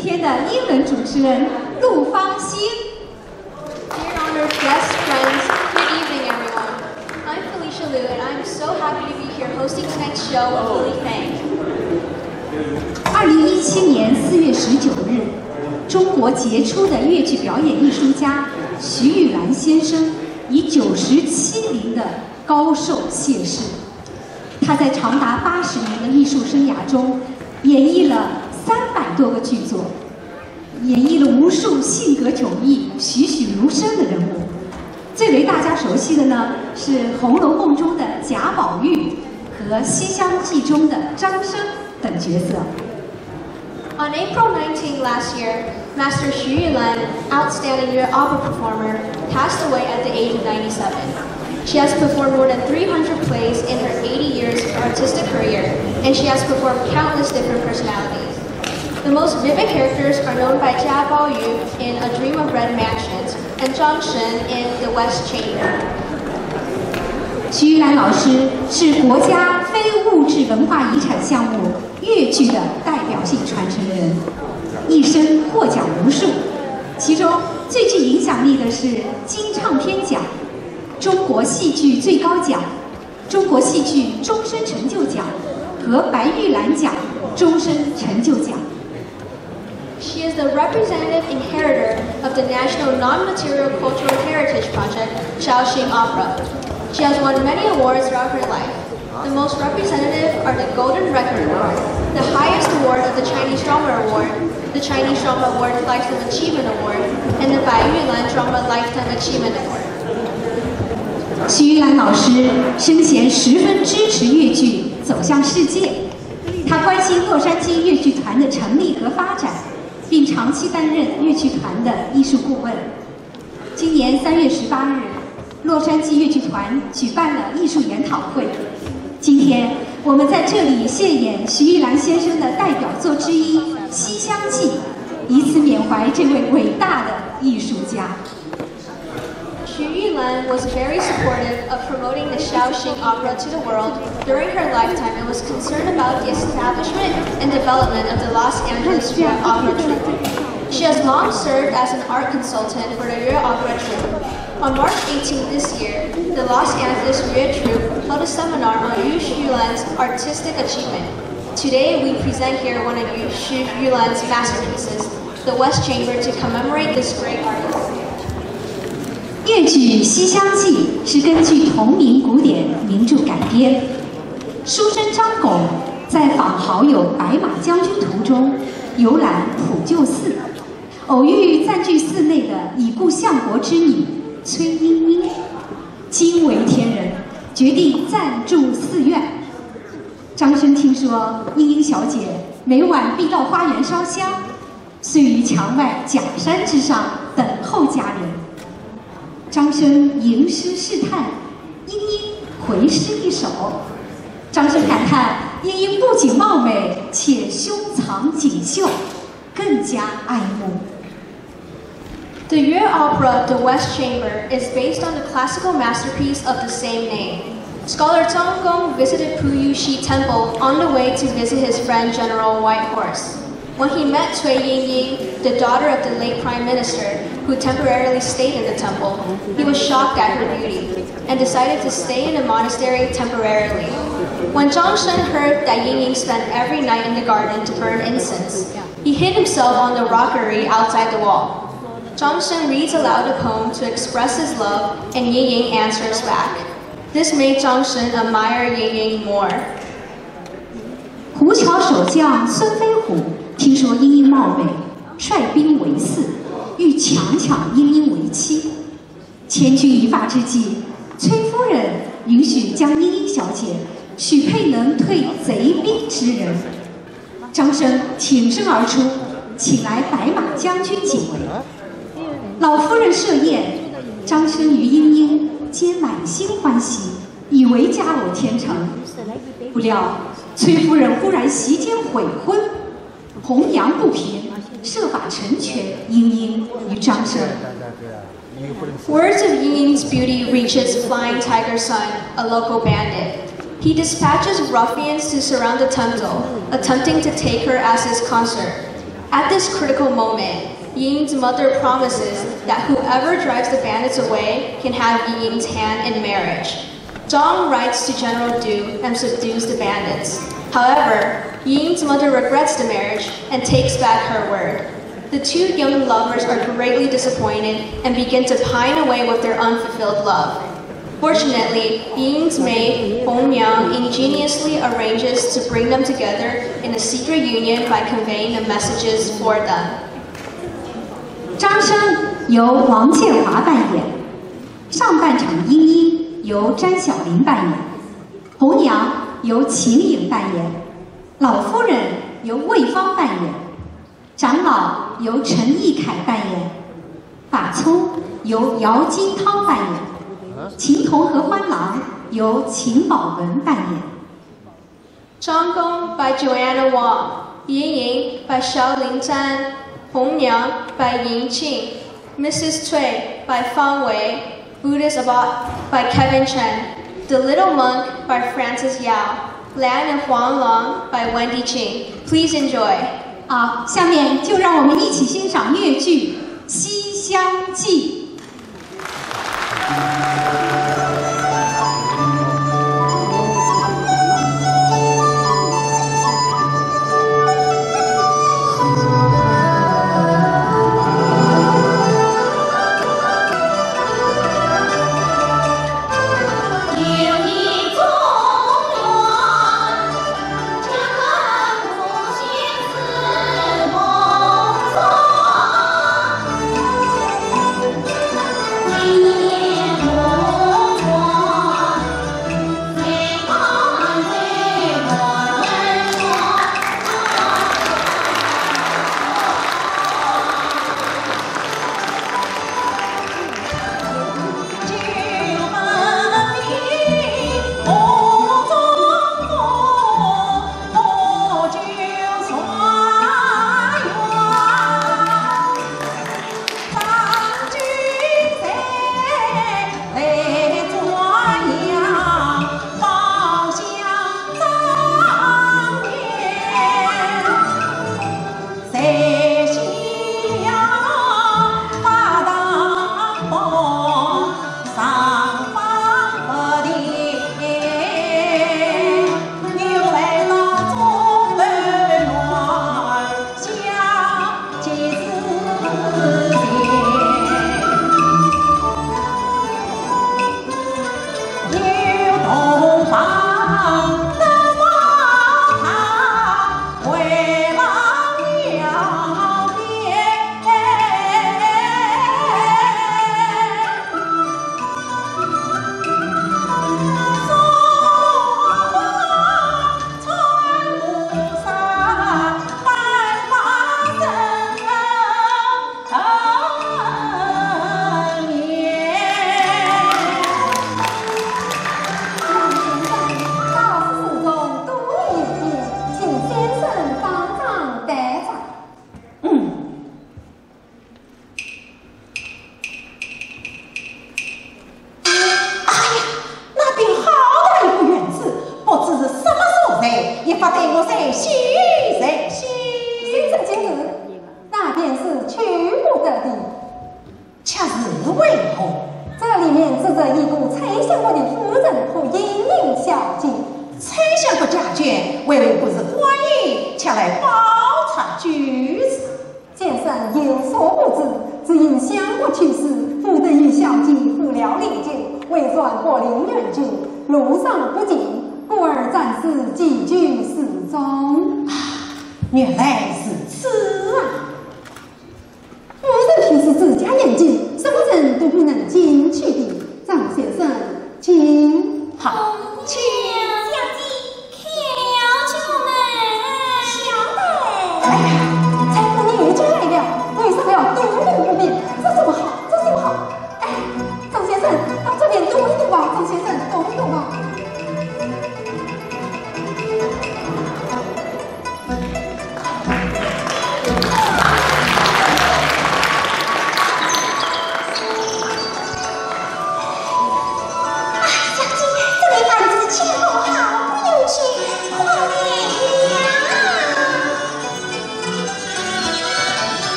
今天的英文主持人陆芳兴。Dear honored guests, friends, good evening, everyone. I'm Felicia Liu, and I'm so happy to be here hosting tonight's show with Lily Fang. 2017年4月19日，中国杰出的粤剧表演艺术家徐玉兰先生以97龄的高寿谢世。他在长达80年的艺术生涯中，演绎了300多个剧作，演绎了无数性格迥异、栩栩如生的人物。最为大家熟悉的呢，是《红楼梦》中的贾宝玉和《西厢记》中的张生等角色。On April 19 last year, Master Xu Yulan, outstanding Yue opera performer, passed away at the age of 97. She has performed more than 300 plays in her 80 years of artistic career, and she has performed countless different personalities. The most vivid characters are known by Jia Baoyu in A Dream of Red Mansions and Zhang Shen in The West Chamber. 徐玉兰老师是国家非物质文化遗产项目粤剧的代表性传承人，一生获奖无数，其中最具影响力的是金唱片奖、中国戏剧最高奖、中国戏剧终身成就奖和白玉兰奖终身成就奖。She is the representative inheritor of the National Non-Material Cultural Heritage Project, Shaoxing Opera. She has won many awards throughout her life. The most representative are the Golden Record Award, the highest award of the Chinese Drama Award, the Chinese Drama Award Lifetime Achievement Award, and the Bai Yulan Drama Lifetime Achievement Award. 徐玉兰老师生前十分支持粤剧走向世界，她关心洛杉矶粤剧团的成立和发展，并长期担任粤剧团的艺术顾问。今年3月18日，洛杉矶粤剧团举办了艺术研讨会。今天我们在这里献演徐玉兰先生的代表作之一《西厢记》，以此缅怀这位伟大的艺术家。Xu Yulan was very supportive of promoting the Shaoxing opera to the world during her lifetime and was concerned about the establishment and development of the Los Angeles Yue Opera Troupe. She has long served as an art consultant for the Yue Opera Troupe. On March 18 this year, the Los Angeles Yue Troupe held a seminar on Xu Yulan's artistic achievement. Today, we present here one of Xu Yulan's masterpieces, The West Chamber, to commemorate this great artist. 粤剧《西厢记》是根据同名古典名著改编。书生张拱在访好友白马将军途中游览普救寺，偶遇暂居寺内的已故相国之女崔莺莺，惊为天人，决定暂住寺院。张生听说莺莺小姐每晚必到花园烧香，遂于墙外假山之上等候佳人。张生吟诗试探，莺莺回诗一首。张生感叹莺莺不仅貌美，且胸藏锦绣，更加爱慕。The Yue opera, The West Chamber, is based on the classical masterpiece of the same name. Scholar Zhang Gong visited Puyuxi Temple on the way to visit his friend General Whitehorse. When he met Cui Yingying, the daughter of the late Prime Minister, who temporarily stayed in the temple, he was shocked at her beauty and decided to stay in the monastery temporarily. When Zhang Shen heard that Yingying spent every night in the garden to burn incense, he hid himself on the rockery outside the wall. Zhang Shen reads aloud a poem to express his love, and Yingying answers back. This made Zhang Shen admire Yingying more. 胡桥守将孙飞虎听说莺莺貌美，率兵围寺，欲强抢莺莺为妻。千钧一发之际，崔夫人允许将莺莺小姐许配能退贼兵之人。张生挺身而出，请来白马将军解围。老夫人设宴，张生与莺莺皆满心欢喜，以为佳偶天成。不料崔夫人忽然席间悔婚，弘扬不平，设法成全莺莺与张生。Words of Yingying's beauty reaches Flying Tiger Sun, a local bandit. He dispatches ruffians to surround the temple, attempting to take her as his consort. At this critical moment, Ying's mother promises that whoever drives the bandits away can have Ying's hand in marriage. Zhang writes to General Du and subdues the bandits. However, Ying's mother regrets the marriage and takes back her word. The two young lovers are greatly disappointed and begin to pine away with their unfulfilled love. Fortunately, Ying's maid, Hong Yang, ingeniously arranges to bring them together in a secret union by conveying the messages for them. 张生由王建华扮演，上半场莺莺由詹晓玲扮演，红娘由秦颖扮演，老夫人由魏芳扮演，长老由陈义凯扮演，法聪由姚金汤扮演，秦童和欢郎由秦宝文扮演。张公 by Joanna Wong, Yin Ying by Xiaolin Zhan, Hong Yang by Ying Qing, Mrs. Cui by Fang Wei, Buddhist Abbot by Kevin Chen, The Little Monk by Francis Yao, Lan and Huang Long by Wendy Qing. Please enjoy. 好，下面就让我们一起欣赏越剧《西厢记》。原来是此啊！夫人平时自家严谨，什么人都不能进去的。张先生，请好，请。哎呀，才子你就来了，为什么要咄咄不便？这怎么好？这怎么好？哎，张先生，到这边读一读吧。张先生，读一读吧。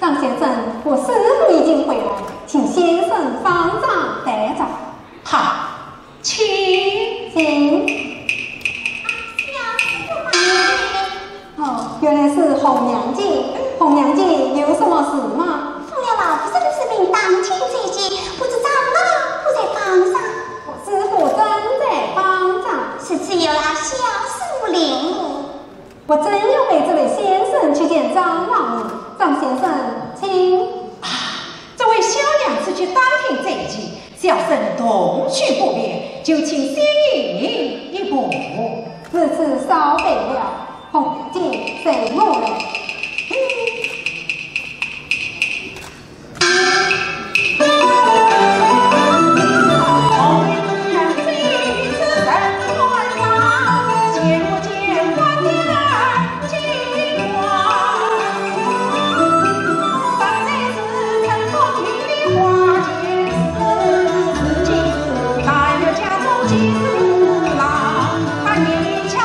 张先生，我师傅已经回来，请先生方丈带走。好，请。哦，原来是红娘姐。红娘姐有什么事吗？奉了老夫子的使命，当前这一节，不知长老不在房上。我师傅正在方丈，是只有那小师领你。我真要为这位先生去见长老呢。张先生，请。这位小娘子去打听这一集，小生同去不便，就请先引一步。此次稍备了，红娘姐随我来。他一瞧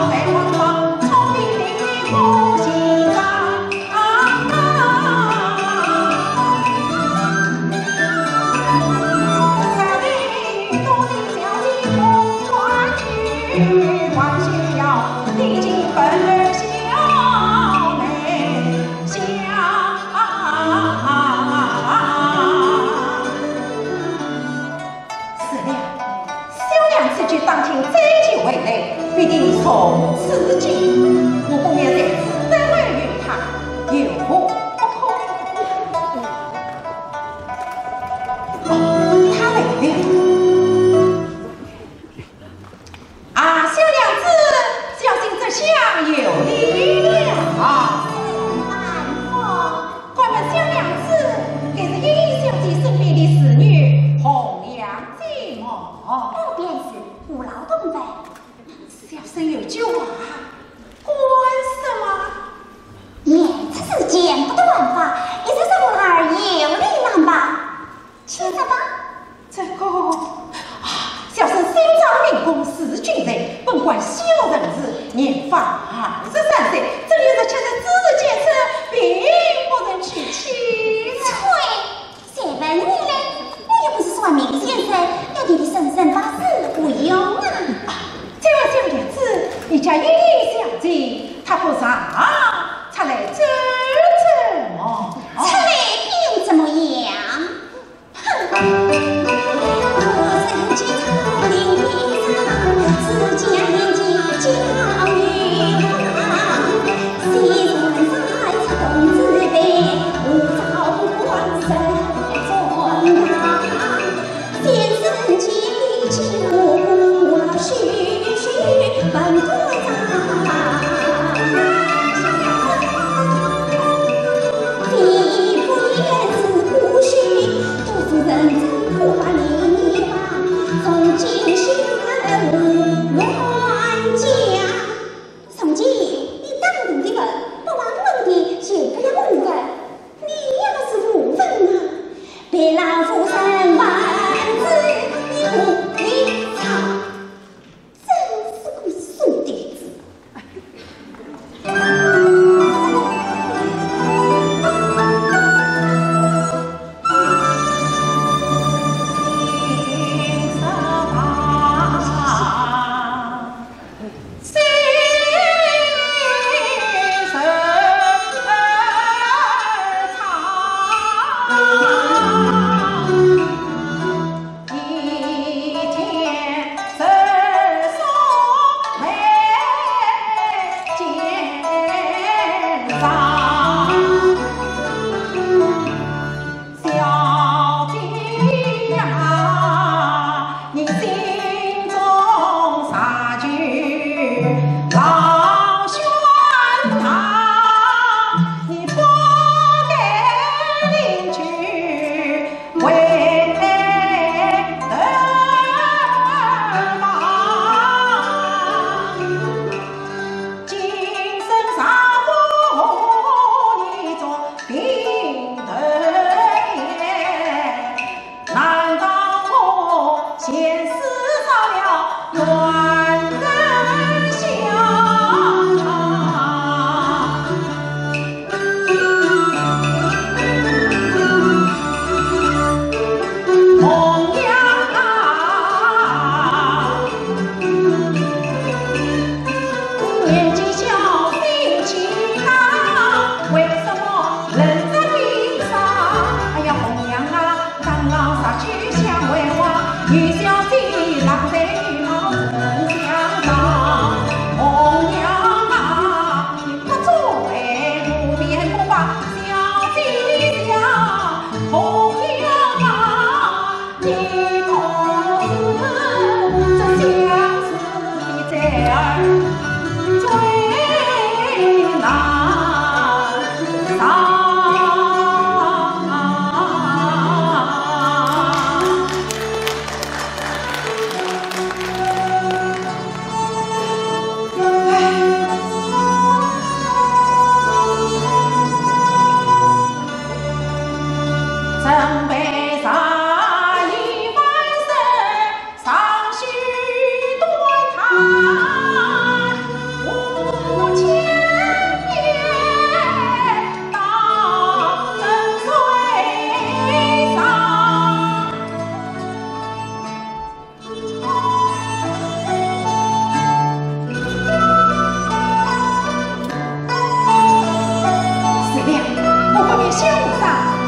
在王房，聪明伶俐不心脏。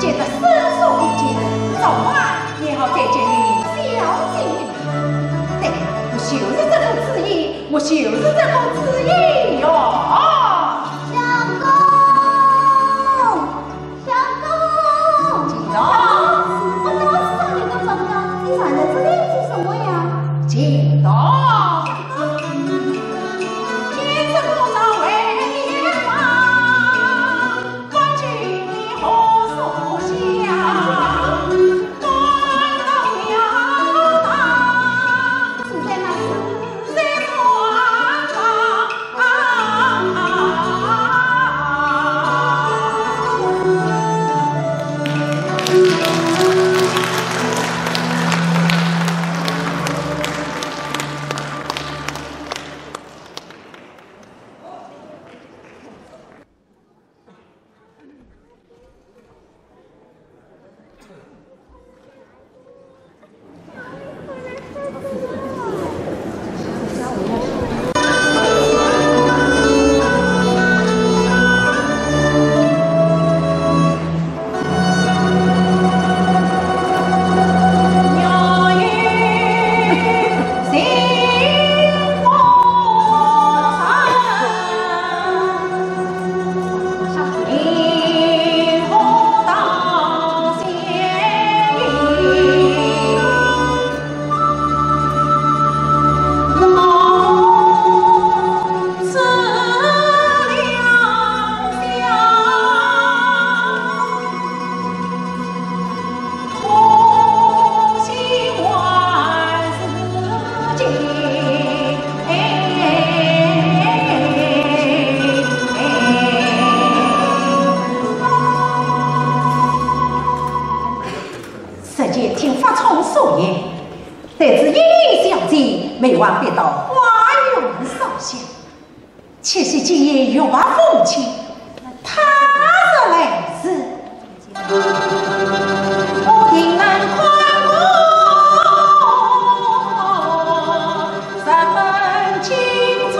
见得伸手一见，早晚也好再见你小姐。对，我就是这个旨意，我就是这个旨意哟。相公，相公，金刀，我当时让你的本告，你喊在这里是什么呀？金刀，天子不早为你忙，关雎你何所想？端到庙堂，是在哪里？在官实际听法从所言，得知一小姐每晚必到花园烧香，且是今夜欲把风情，他日来时，我定能宽过三门青草。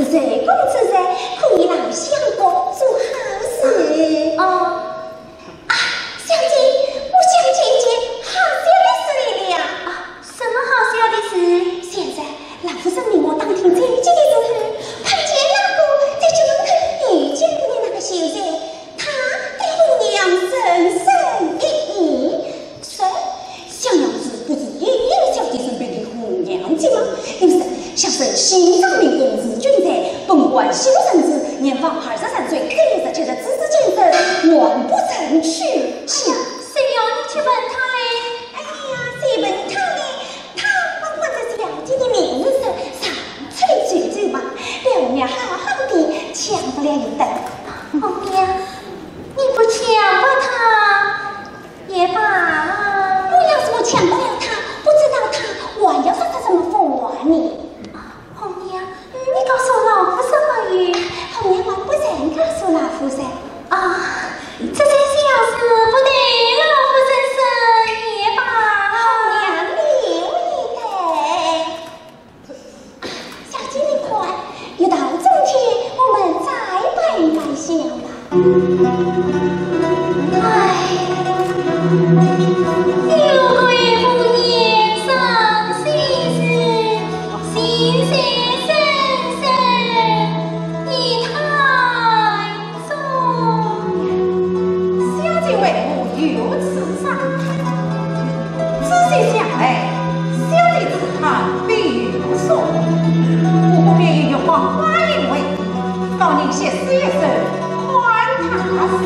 是谁公子噻，可以来相公做好事。哦，啊，小姐，我想姐姐好笑的事来了。啊，什么好笑的事？现在老夫人命我当庭这一件的时候，看见那个在酒楼头遇见过的那个小姐，她对我娘深深一意。说，小娘子不知玉英小姐身边的红娘子吗？有时像是新上明公子君才，本官修身子，年方23岁，这17的知识见识，完不成去。哎呀，谁要你去问他嘞？哎呀，谁问他呢？他问我这是了解的名字上出的嘴嘴嘛，表面好好的，抢不了一等。红娘，你不强迫他也罢了。我要是不抢不了他，不知道他还要说他什么话呢？红娘，你告诉老夫什么语？红娘还不曾告诉老夫人。啊，这件小事不得老夫人说也罢了。红娘留一等。小姐你快，一到中天，我们再摆摆笑吧。唉，有对夫年伤心事，心血深深，你太重。小姐为我有此伤害，仔细想来，小姐自叹必有所闻。我不便以玉皇花言为题，告您些事一声，宽他事。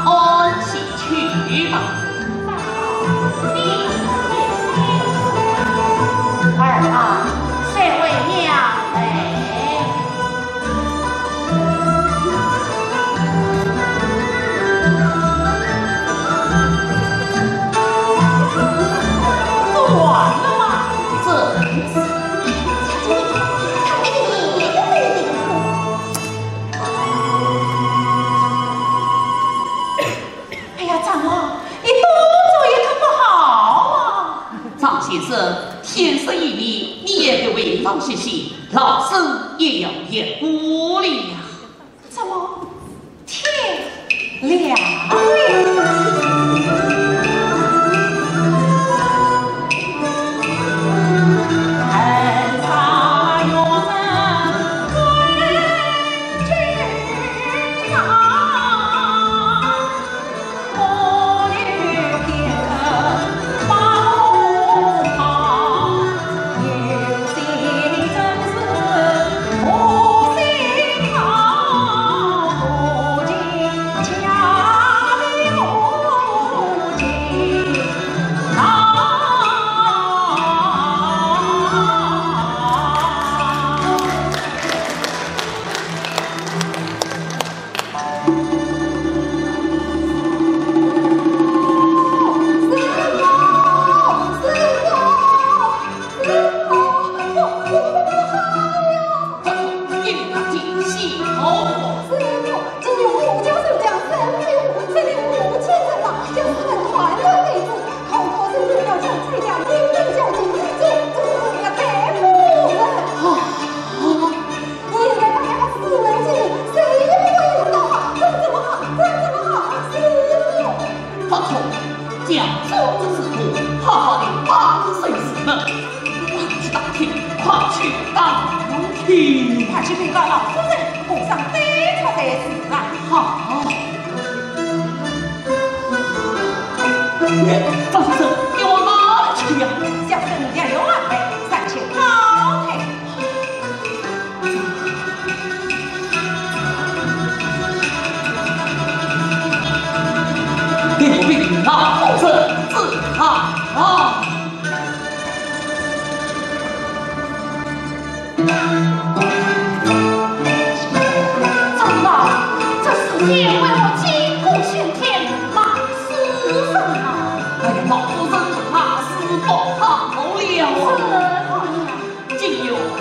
安心去吧。儿啊，谁为娘嘞？做完了吗？这是。哎呀，长老，你多做也可不好啊！张先生，天生一命，你也得为老学习，老生也要也鼓励呀。怎么天亮了？快去禀告老夫人，奉上对错的事啊！好。张先生，你往哪里去呀？小生娘有安排，暂且高抬。你不必老夫人自豪。长老，这世界为我击鼓喧天，马死上啊！哎呀，老夫人怕死不好了。今有何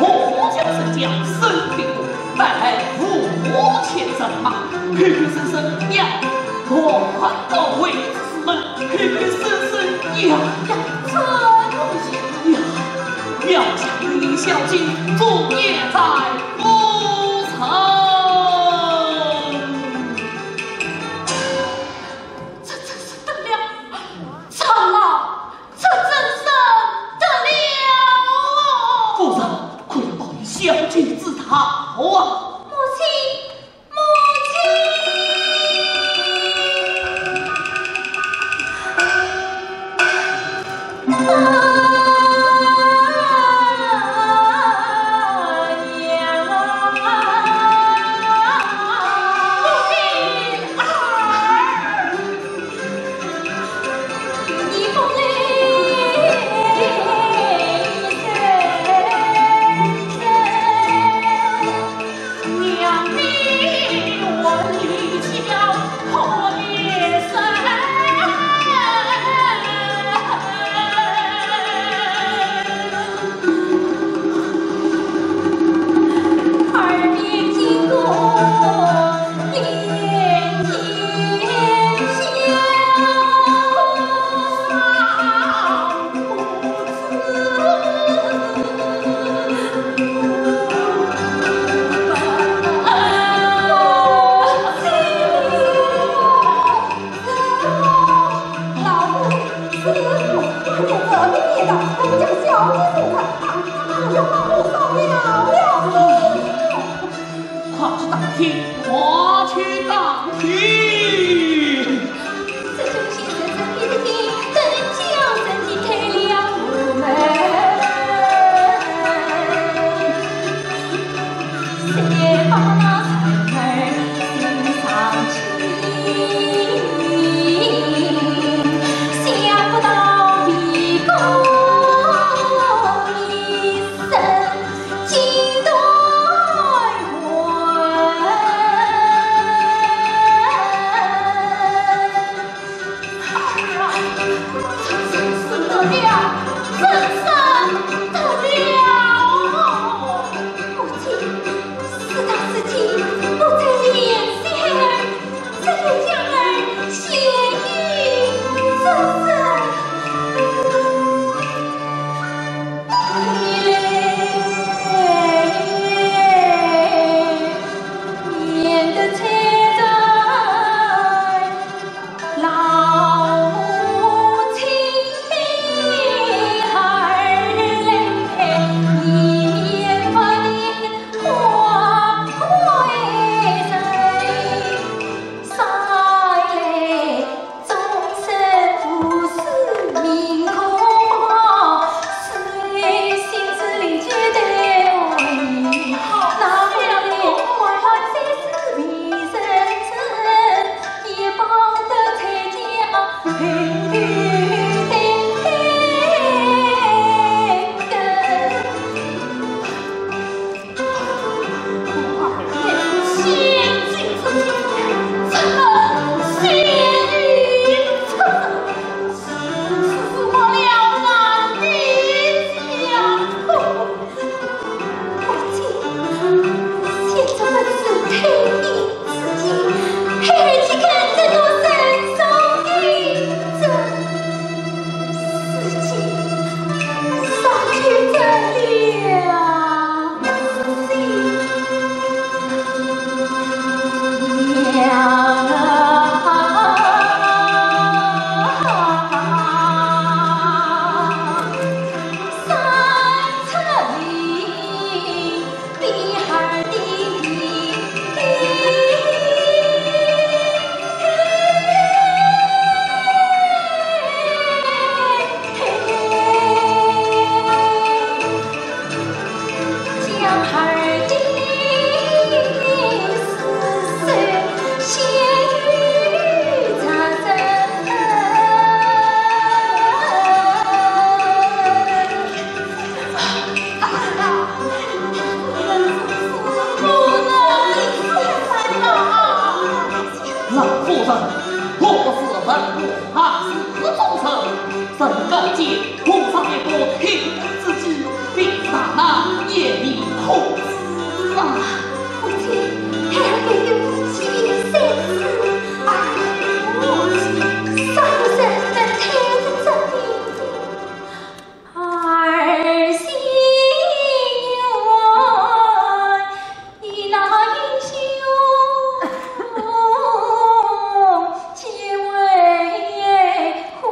家之将身体故，待父前人马，黑黑生生要还各位子们，黑黑生生要要将你孝敬，终业在不成。这真是得了，长老，这真是得了。夫人，可要报以孝敬之讨啊！母亲，把那才儿心上情。我怕是忠诚，甚告诫皇上一个平等之举，并大那夜里控制啊！母亲，还要给有妻生子，母亲，上生能听得证明。儿媳妇，你那英雄，结为婚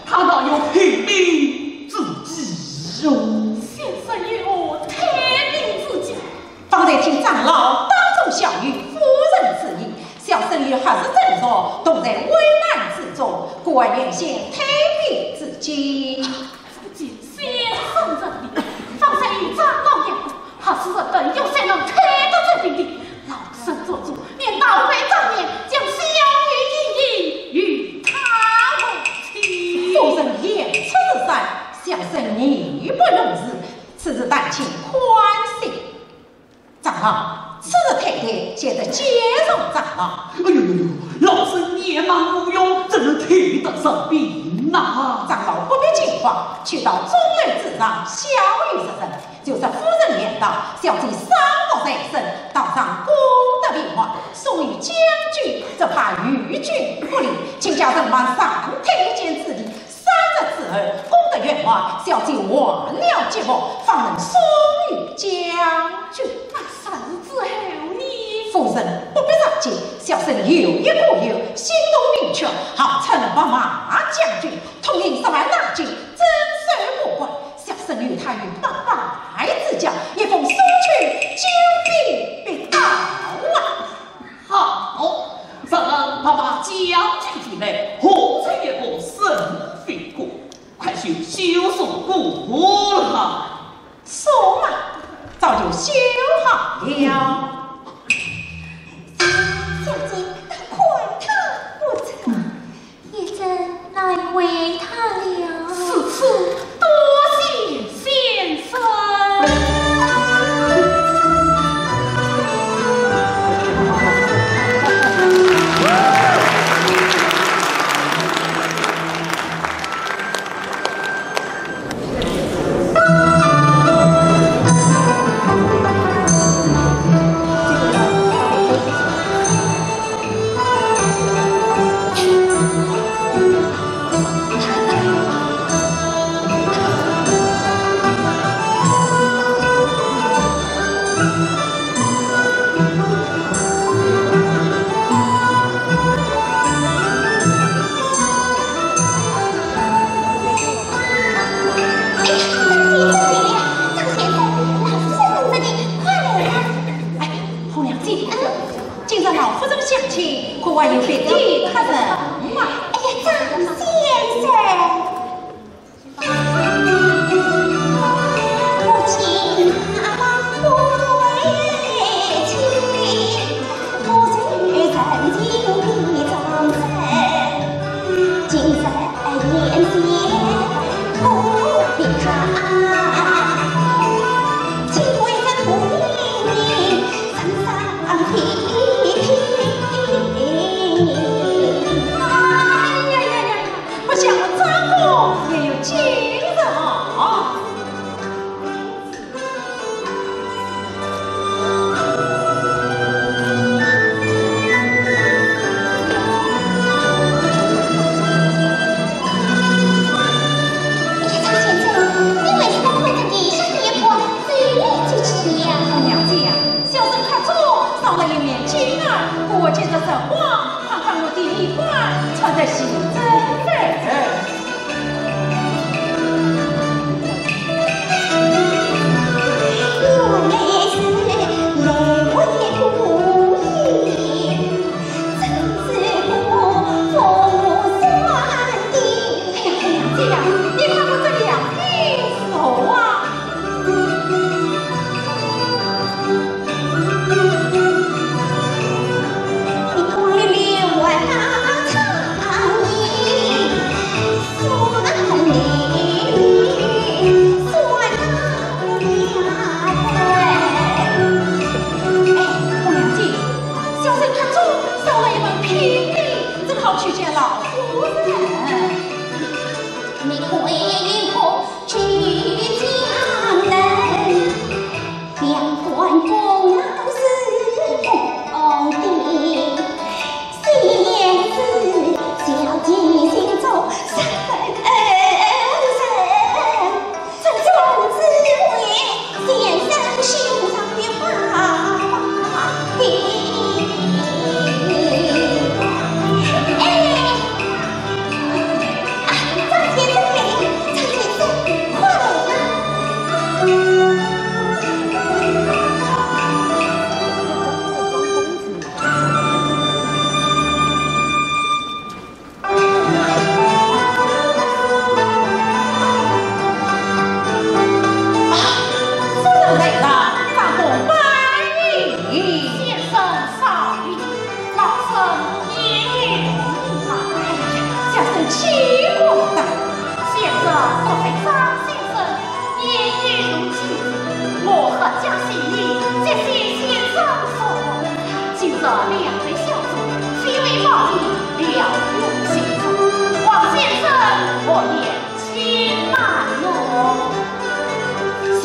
他哪有拼命自己哟？先生与我贴命自己，方才听长老当众小谕夫人之意，小僧女还是振作，懂在危难之中，故而原先贴命自己。自己先生这里，方才与长老言过，还是日本有谁能推得这病的？老身做主，免倒回正面，将小女一一与他为妻。夫人言出之善，小僧义不容辞，此事但请宽心。长老，此日太太现在接受长老。哎呦呦呦，老身年迈无用，怎能提得上病呐？长老不必惊慌，去到中门之上，小雨之声，就是夫人言道，小姐伤我在身，道上功德变化，送与将军，这怕与君不利，请家人们上推荐之礼，三日之后，功德圆满，小姐完了节目，方能送与将军。那3日之后你夫人不必着急，小僧有一固有，心动明确，号称王马将军，统领10万大军，镇守不关。小僧与他于8百之交，一封书去，金币必到啊！好，咱们把将军提来，何曾一个神飞过？快去修送过来。送嘛，早就修好了。小姐，快他不成，也真来为他了。此次多谢先生。小姐。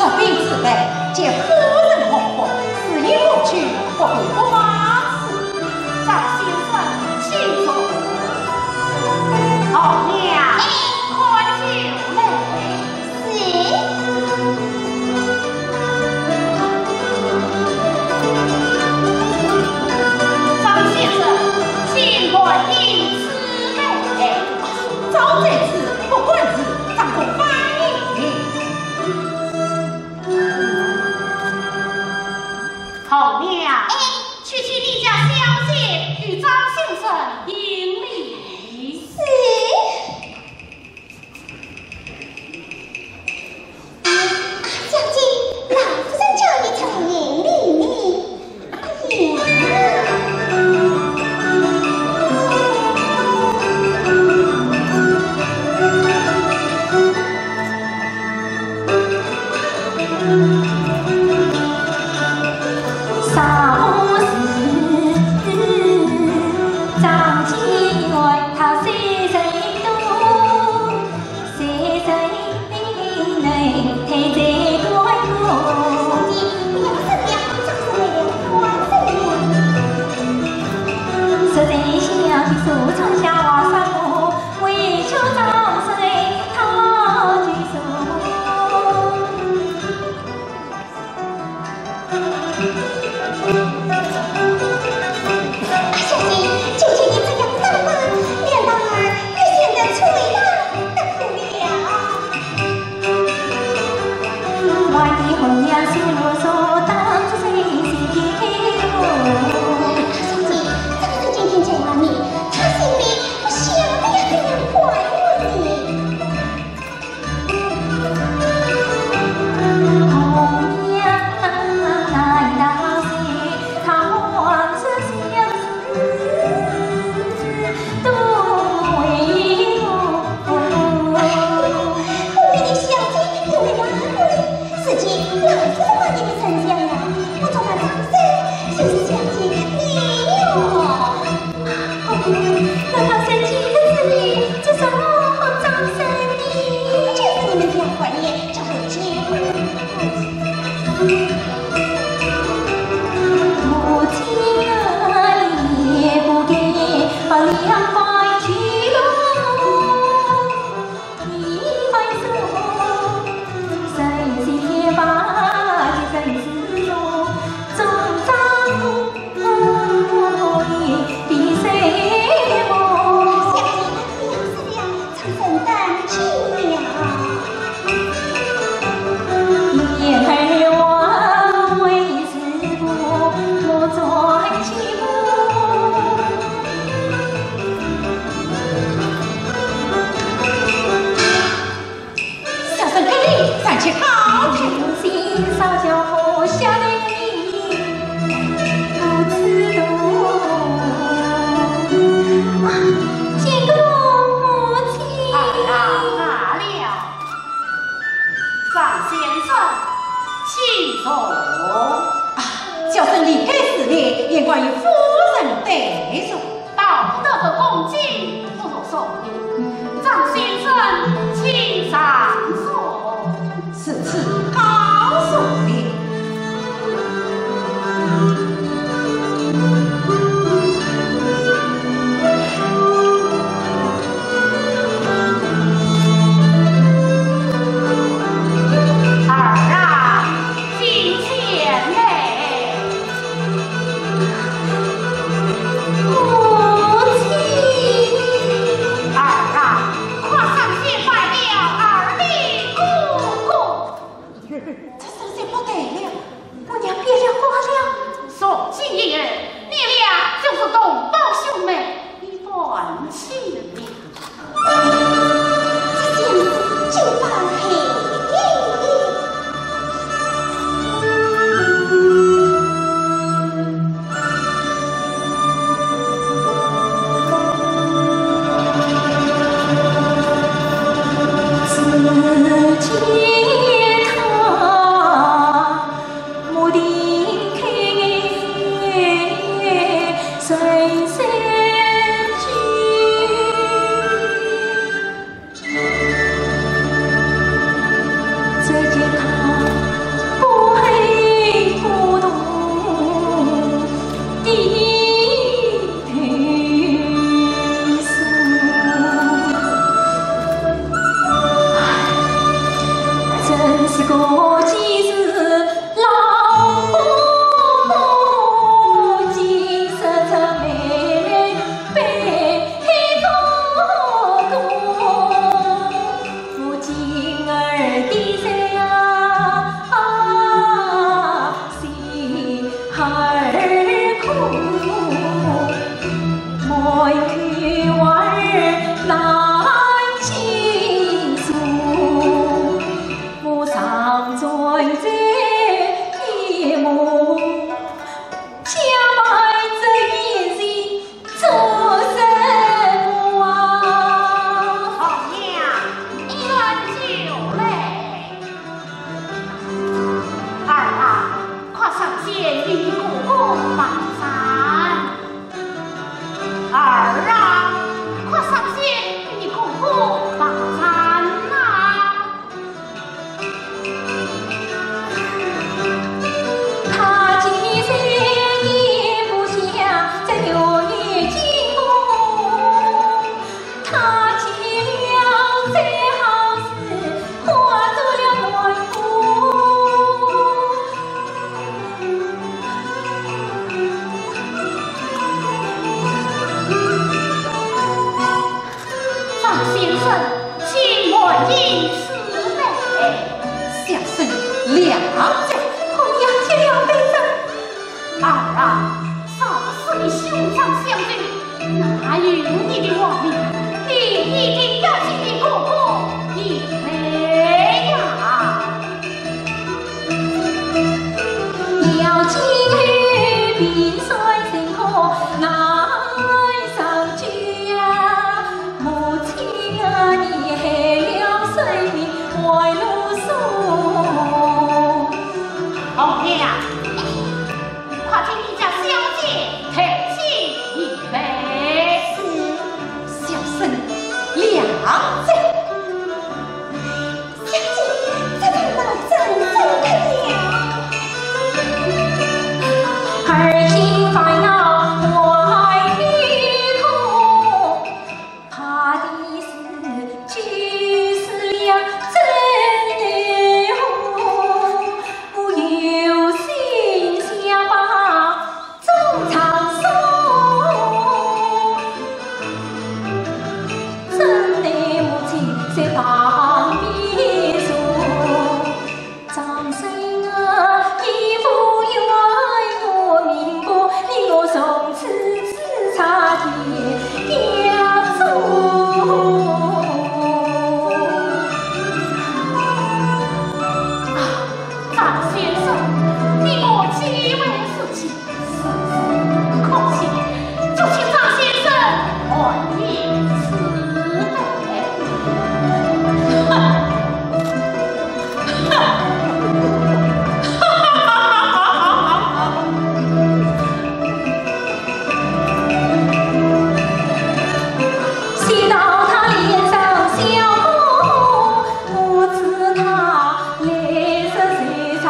说兵之类，见夫人红火，事已过去，何必不发此？张先生，请坐。后娘，快就来。张先生，请快应此来。早这次不管是张公翻译。后娘，去你家小姐与张先生迎礼。小姐，老夫人叫你曾迎礼你。子，红娘见了杯子。儿啊，少是你兄长相认，哪有你的话命？你一定要记你哥哥一回呀！要金玉碧水成河，难上居呀！母亲啊，你害了生命怀路送。红娘，快请你家小姐抬起一杯。小生两子，小姐，这个老丈真可了。儿听烦恼怀里空，怕的是就是了真的红，不由心想把衷肠送。真的母亲在旁边说，张生啊，义父有爱我明白，令我从此只差点要走。张先生，你我几位事情，可惜，就请张先生还一次see到他脸上笑红，不知他泪色谁藏，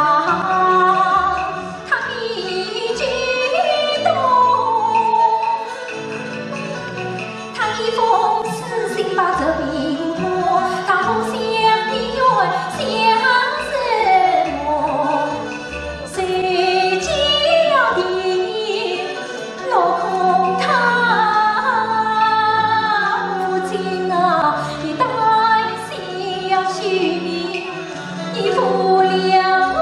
他一举动，他一封私信把这病破，他不想你问想什么，谁见了你落空他。母亲啊，你担心要许你，你负了我，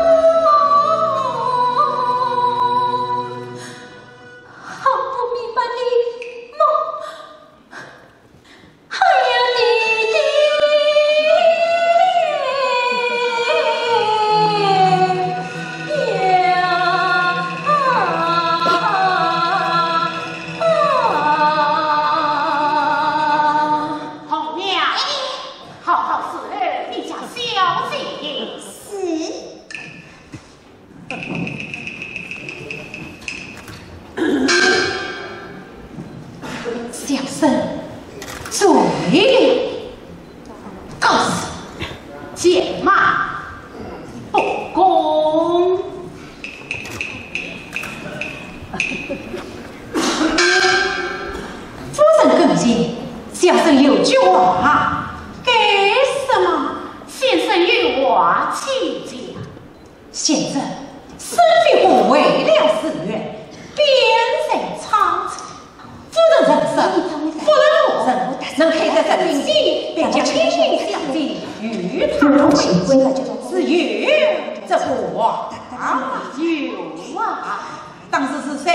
好不明白你梦，还有你的红娘，好好侍你家小姐。小生醉了，告诉剑马不公。夫人更近，小生有句话，给什么？先生与我请讲。现在申飞虎为了寺院，边人苍苍。夫人人生，夫人无人，能配得这领地，便将英明小弟与他为是有这话有啊，当时是谁？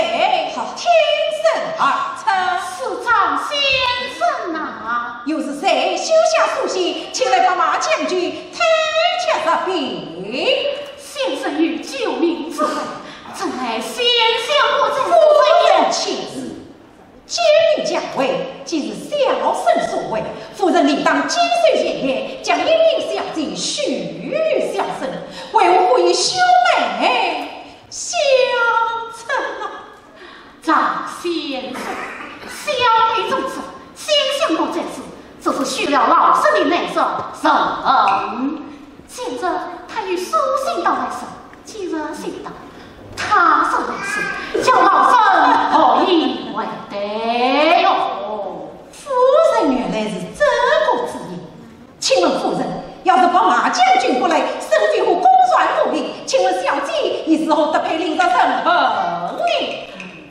天生而成。是张先生啊。又是谁修下书信，请来把马将军推切这病？先生有救命之恩，怎奈先相我在夫人妻子，接命将位，即是小生所为。夫人理当谨慎严言，将英明小姐许予小生，为我故意兄妹相称啊！张先生，小妹重视，先相我这次，这是续了老生的内色神。现在他与书信到来时，既然信道，他说的是叫老生何以为得哟？夫人原来是这个主意。请问夫人，要是把马将军过来，申飞虎公算不平，请问小姐，你是何得配领着身份呢？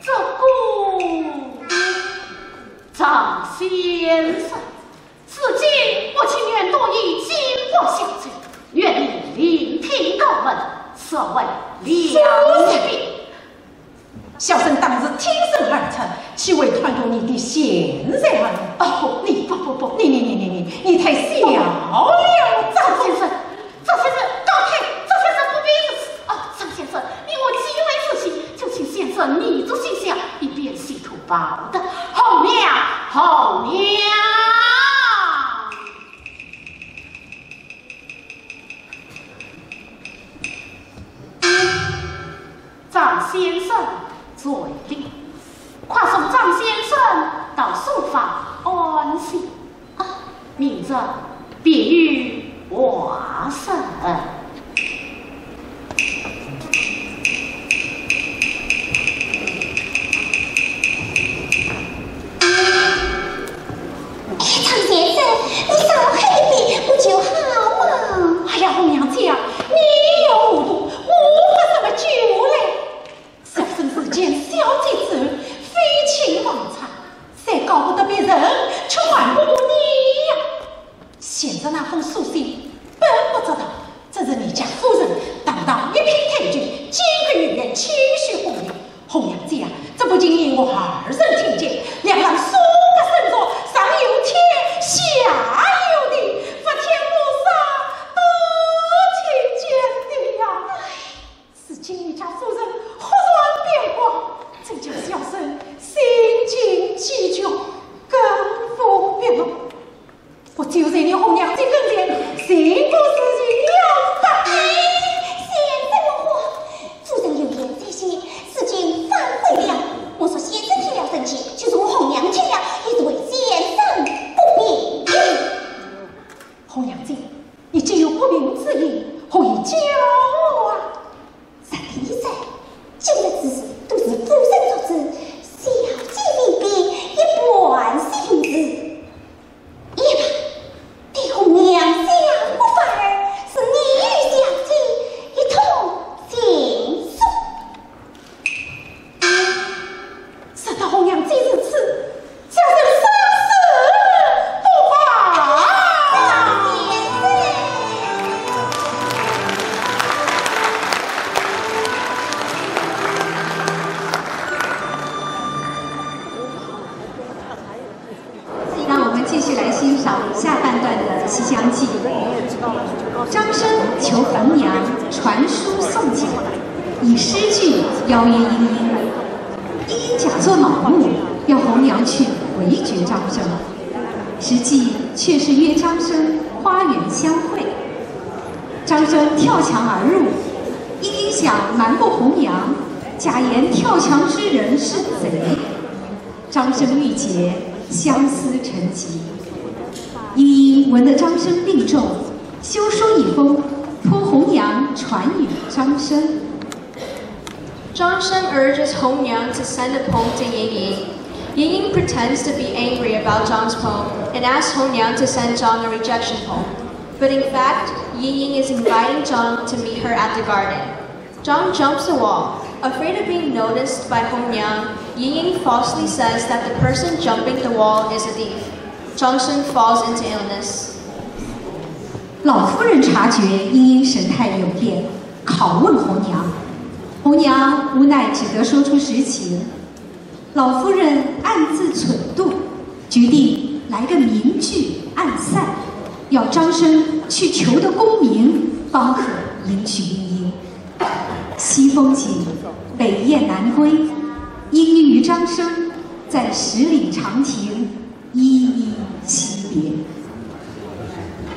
这个张先生，至今我情愿多以金国小姐，愿意聆听高门，受良心。小生当日挺身而出，岂为团住你的现在而已。哦，你你太小了，张先生，高抬，张先生不必如此。哦，张先生，你我极为自信，就请先生拟足心下，以便系图报的。红娘。张先生罪定，快送张先生到书房安息。明日便于华生。张先生，你少喝一杯不就好吗？哎呀，红娘姐啊，你有糊涂，我喝什么酒嘞？小生之间小姐之恩，非情妄财，谁搞不得别人却还不过你呀？现在那封书信，本不知道，这是你家夫人当一品太君，几个月前期许红娘。红娘姐啊，这不仅因我二人听见，两人说个神作，上有天，下有地，不天不杀，都听见的呀。是今你家夫人忽然变卦，这叫小生心惊气窘，更不别了。我就在你红娘姐跟前，幸福事情要办。先生莫慌，夫人有言在先，事情反悔了。我说先生听了生气，就是我红娘听了，也是为先生不平。红娘姐，你既有不明之意，何以教我啊？上天一在，今日之事都是夫人所知，小姐未必也关心之。也罢，对红娘相不反儿，是你与小姐一同进书。是他红娘姐如此，小生生死不法。让我们继续来欣赏下半段的《西厢记》。张生求红娘传书送检，以诗句邀约莺莺。莺莺假作恼怒，要红娘去回绝张生，实际却是约张生花园相会。张生跳墙而入，莺莺想瞒过红娘，假言跳墙之人是贼。张生郁结，相思成疾。莺莺闻得张生病重，修书一封，托红娘传与张生。Zhang Shen urges Hong Yang to send a poem to Ying Ying. Ying Ying pretends to be angry about Zhang's poem and asks Hong Yang to send Zhang a rejection poem. But in fact, Ying Ying is inviting Zhang to meet her at the garden. Zhang jumps the wall. Afraid of being noticed by Hong Yang, Ying Ying falsely says that the person jumping the wall is a thief. Zhang Shen falls into illness. 老夫人察觉莺莺神态有变，拷问红娘。红娘无奈只得说出实情。老夫人暗自忖度，决定来个明句暗赛，要张生去求得功名，方可迎娶莺莺。西风紧，北雁南归，莺莺与张生在10里长亭依依惜别。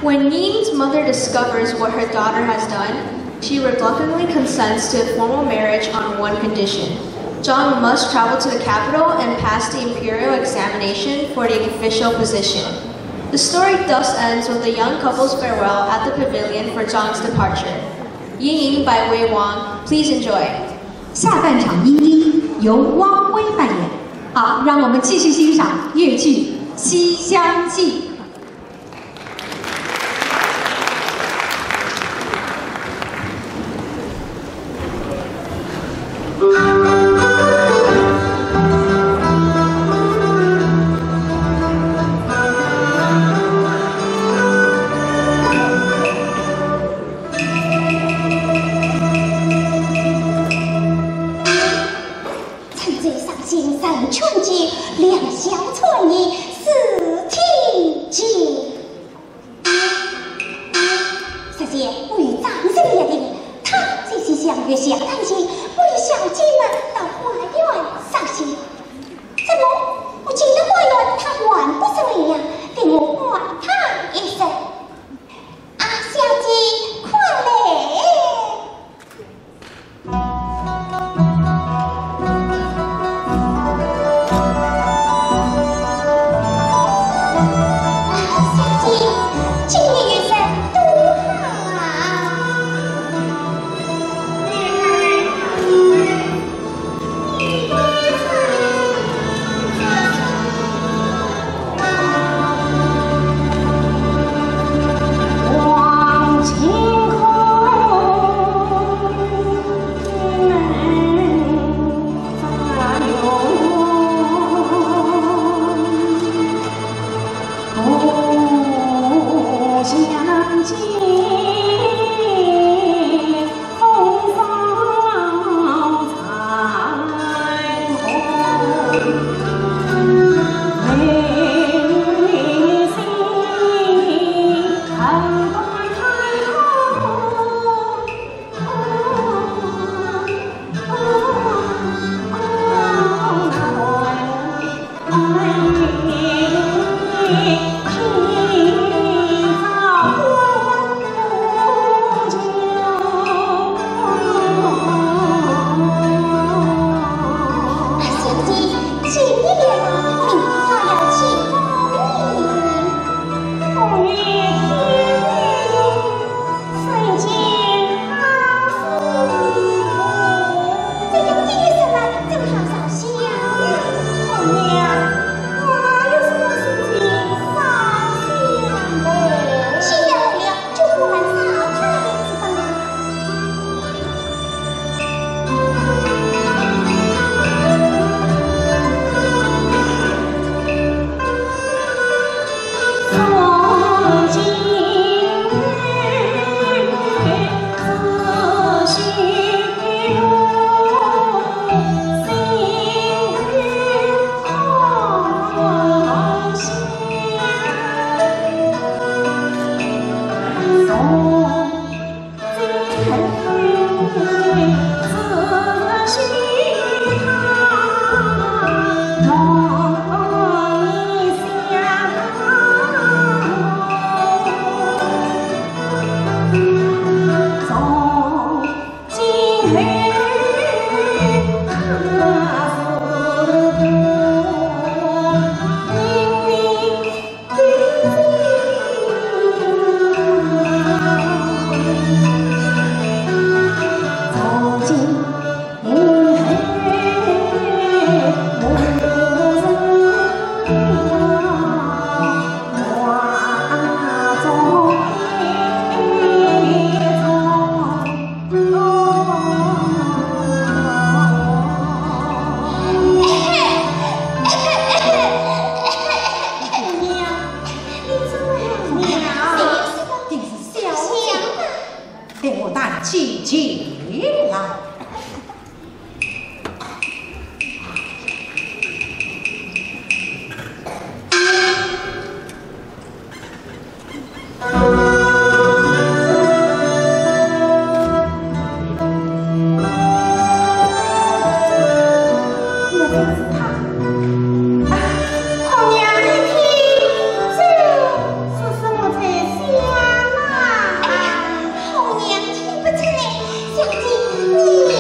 When Ying's mother discovers what her daughter has done, she reluctantly consents to a formal marriage on one condition. Zhang must travel to the capital and pass the imperial examination for the official position. The story thus ends with the young couple's farewell at the pavilion for Zhang's departure. Ying Ying by Wei Wang, please enjoy. 下半场莺莺由汪薇扮演。好，让我们继续欣赏越剧《西厢记》。姐为长生爷的，他就是相约下探亲，为小姐们到花园赏析。怎么？我进了花园，他还不是为呀？给我管他一声。啊，小姐，快来！你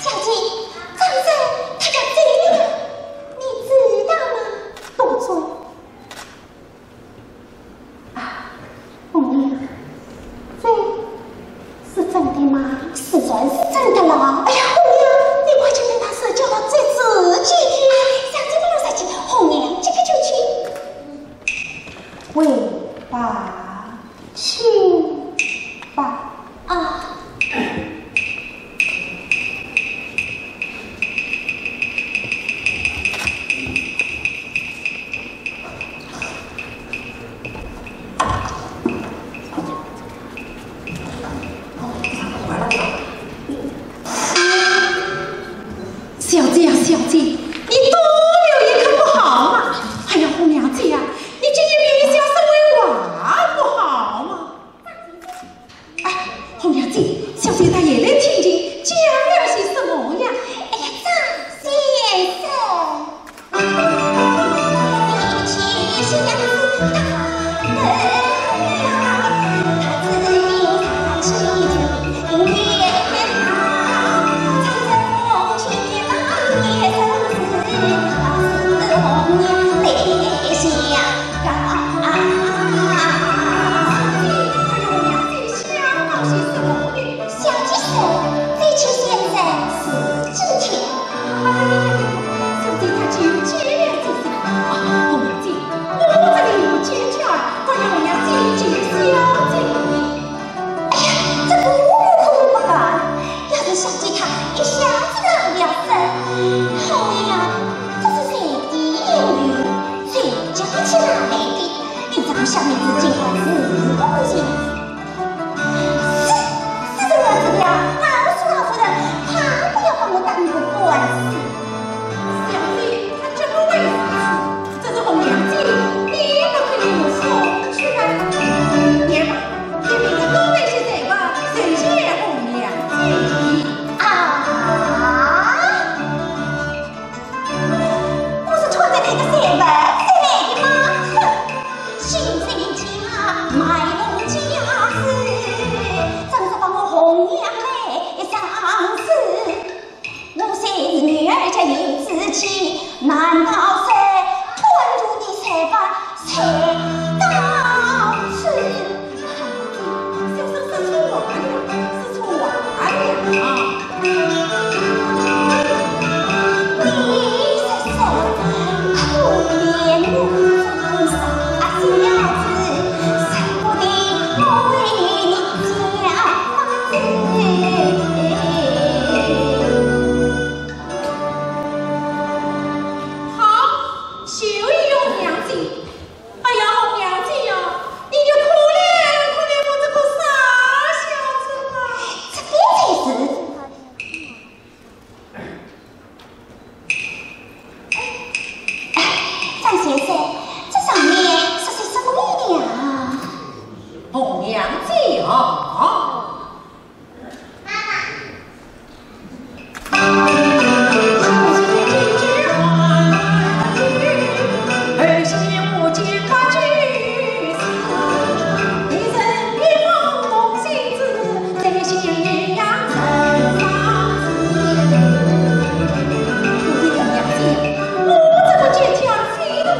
小姐，张生他要小姐，你多留一颗不好吗？哎呀，红娘姐呀，你这些比小生为娃不好吗？哎，红娘姐，小姐她也来听听讲了些什么呀？哎呀，张先生。下面只尽管是不行。是这样子的呀，老夫人，怕不要把我当个官司。小姐，她这个为此，这是红娘姐，你不可以有说出来。爷嘛，你明明都为是这个，谁谢红娘姐啊？我是穿的那个身份。卖弄家事，正是把我红娘来上司。我虽是女儿家有志气，难道是吞入的财阀才到此？小生是错了，是错了啊！你是说可怜我中傻小子？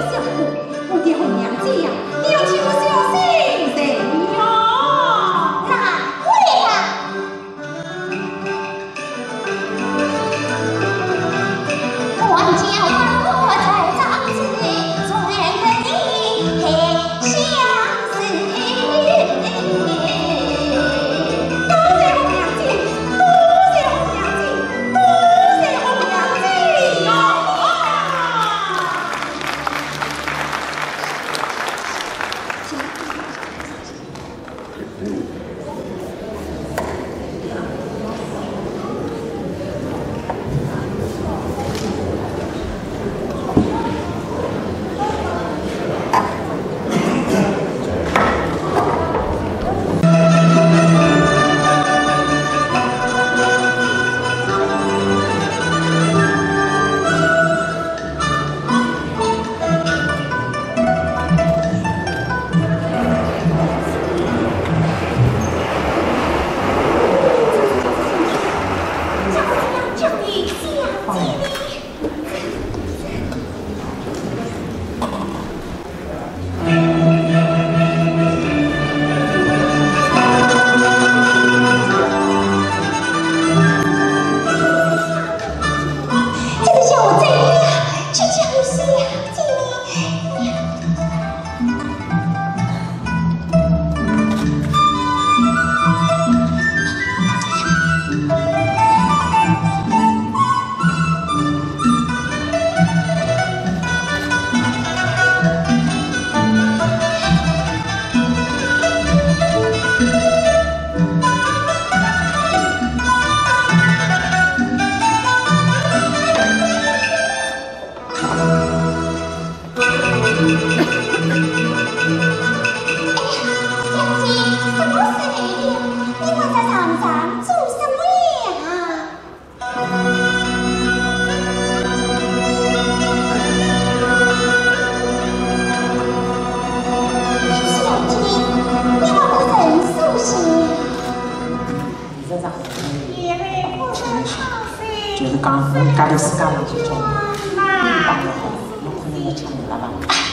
小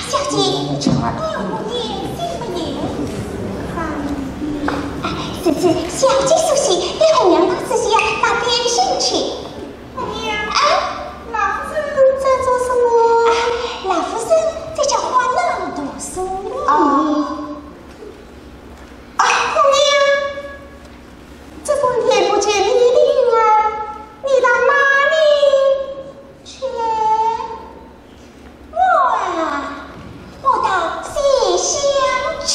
小姐，这次小姐苏西对红娘大师是要打点心去。红娘，老夫人在做什么？老夫人在教花郎读书。红娘，这半天不见你的女儿，你到哪里去了？我到西厢去。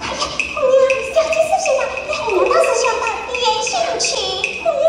哎呀，红娘，小姐是不是呢？红娘倒是想到莲香去。红娘。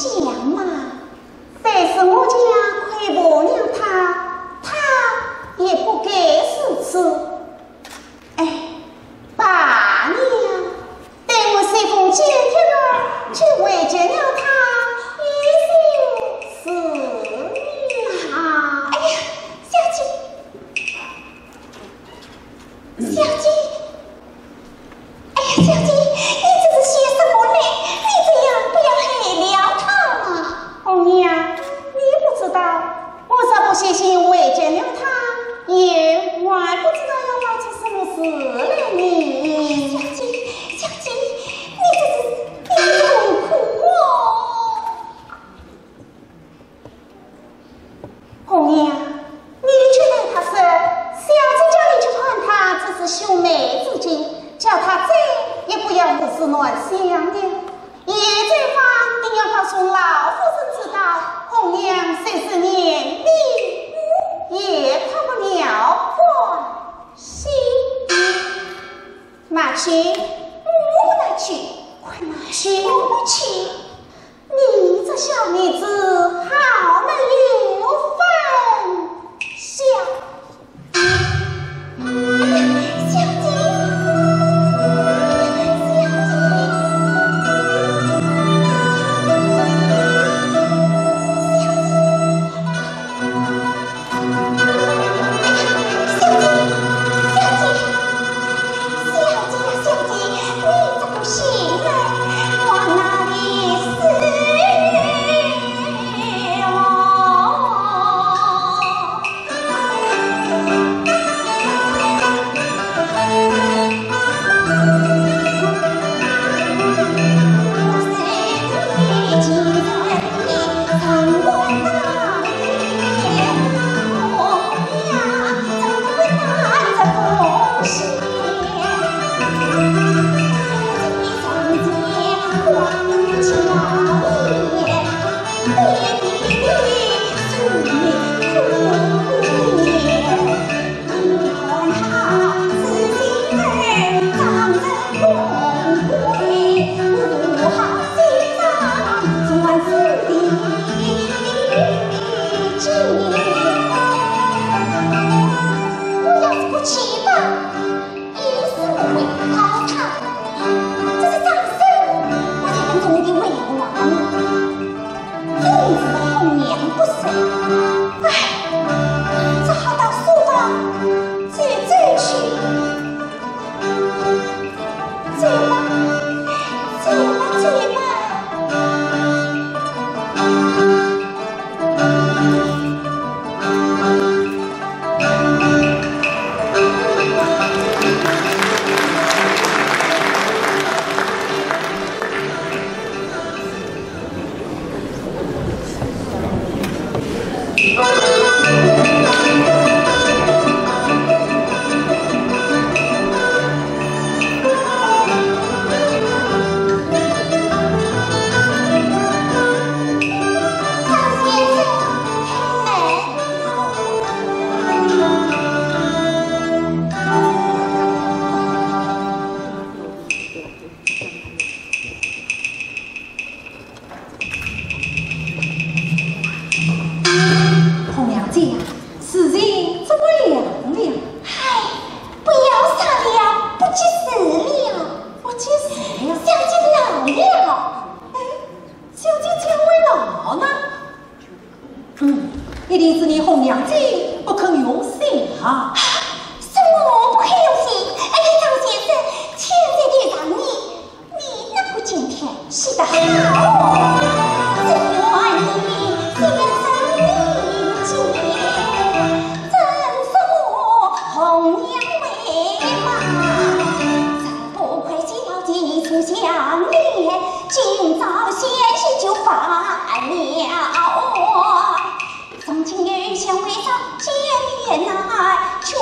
想嘛。但是我家亏婆娘她也不给是吃。哎，爸娘，待我随风见天儿，去为见了他，一心思念啊！哎呀，小姐，小姐，哎呀，小姐，你这是写什么呢？你这样不要害了他嘛！红娘，你不知道，我若不写信为见了他，也还不知道要闹出什么事来呢。小姐，小姐，你这是痛苦哦！红娘，你却对他说，小姐叫你去看他，只是兄妹之情，叫他再也不要胡思乱想的。也这方定要告诉老夫人知道，红娘虽是年龄，也怕不了关心。拿去，我拿去，快拿去，我不去。你这小女子好没有分晓。小姐，一定是你红娘子不肯用心啊！是我不肯用心。哎呀，张先生，千岁爹让你那不今天洗得好哦，只愿你先生理解，真是我红娘为嘛，才不愧是要几处相恋，今朝先是就犯了。从今日相会上见面来，却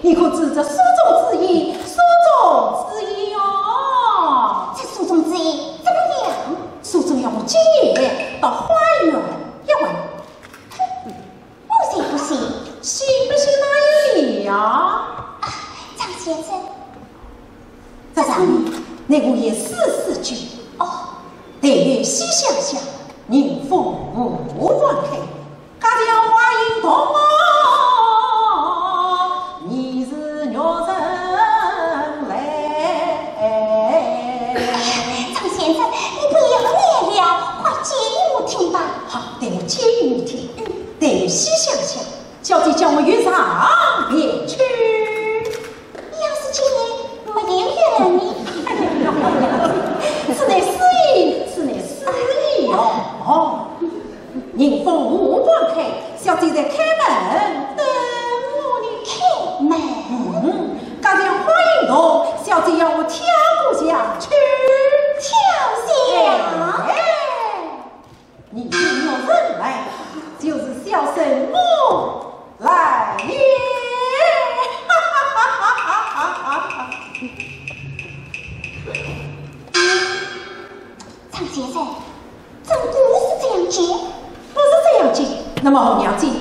你可知这书中之意？书中之意哦，这书中之意怎么样？书中要我今夜到花园一问，我信不信？信不信哪有理呀？张先生，这上面那我也四句哦，待月西厢下，迎风无关开，家将花影同我。待西厢下，小姐叫我约上便去。要是今年没有约了你，是乃私意，是乃私意哦。迎风无关开，小姐在开门等我呢。开门？家将花影动，小姐要我跳过下去。跳下？你听我人来。就是小神母来也，张先生，真不是这样接，不是这样接。那么红娘子，你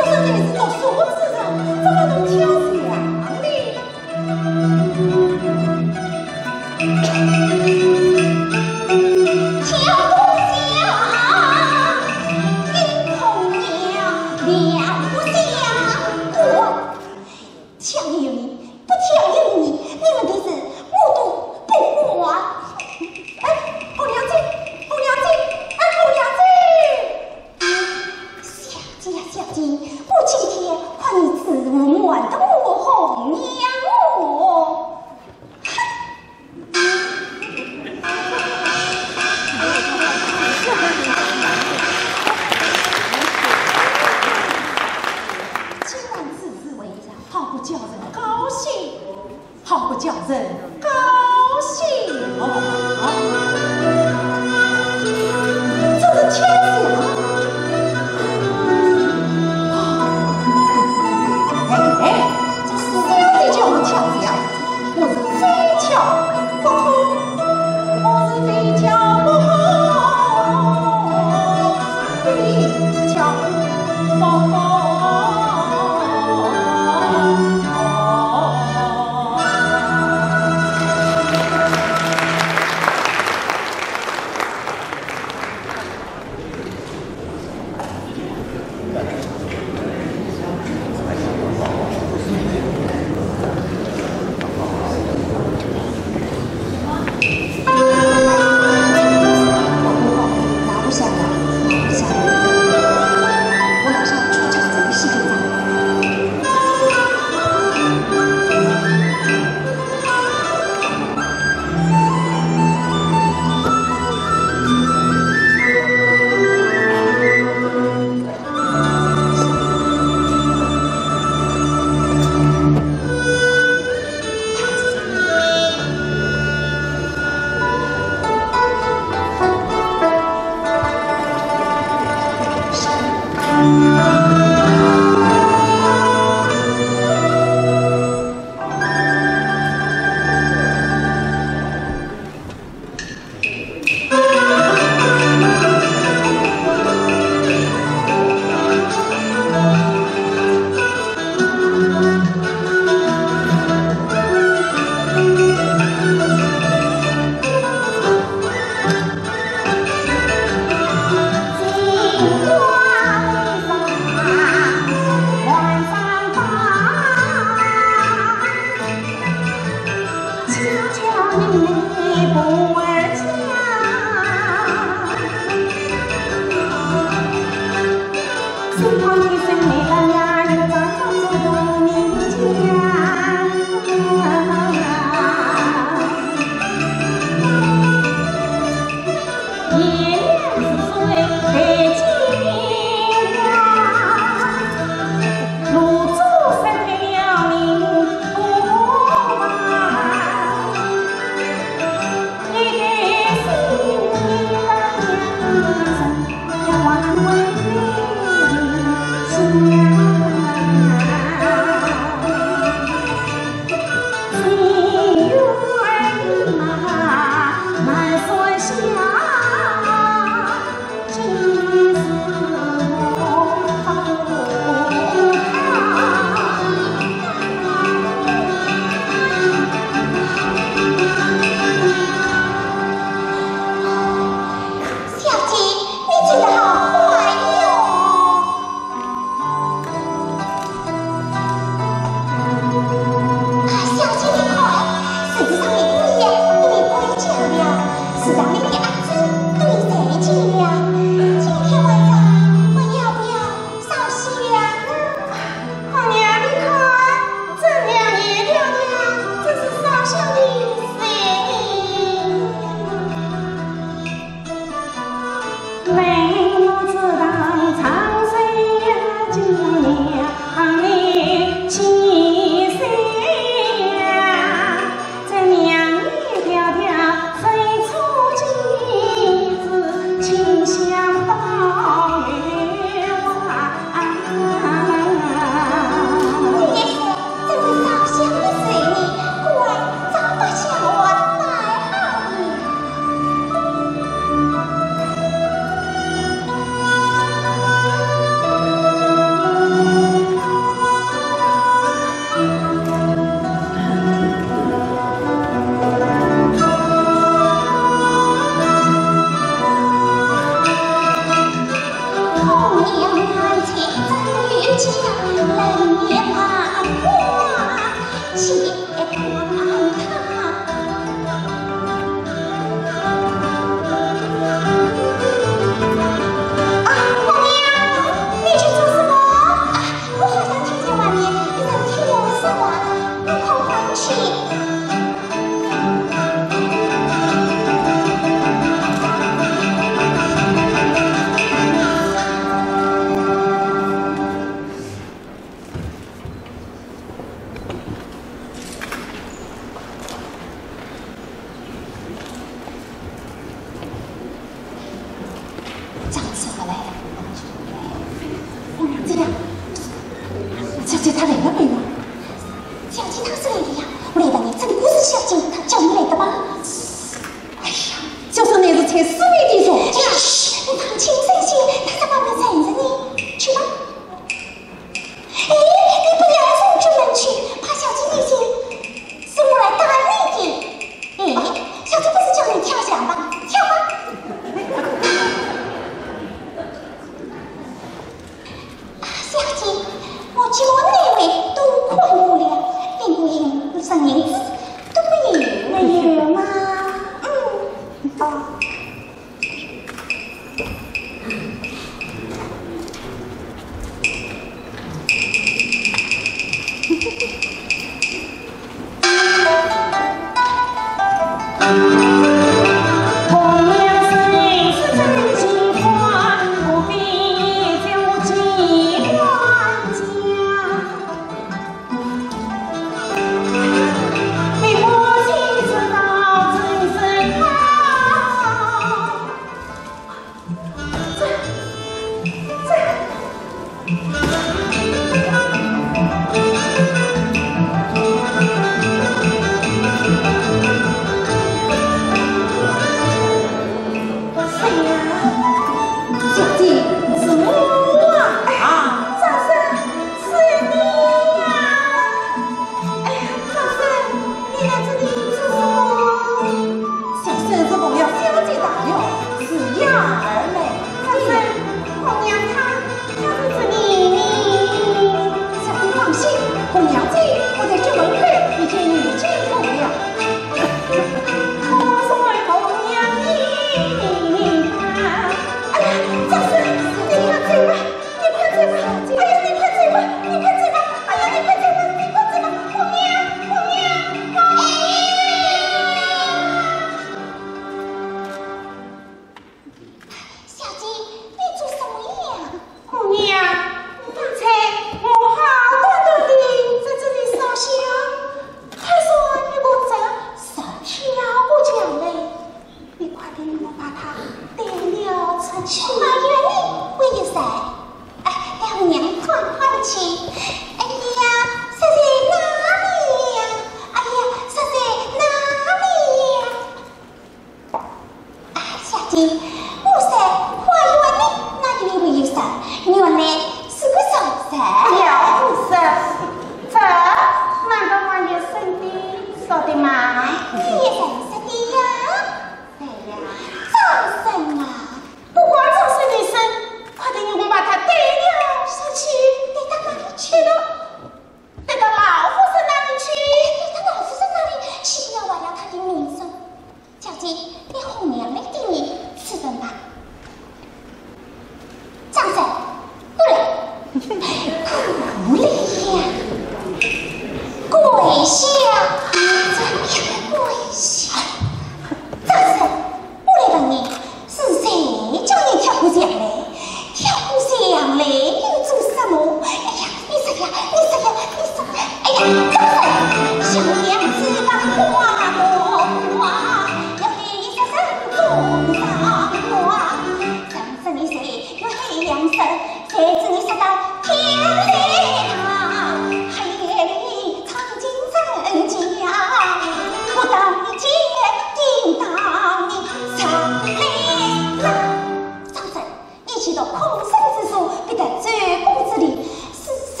许多空生之术，必得追风之力。是谁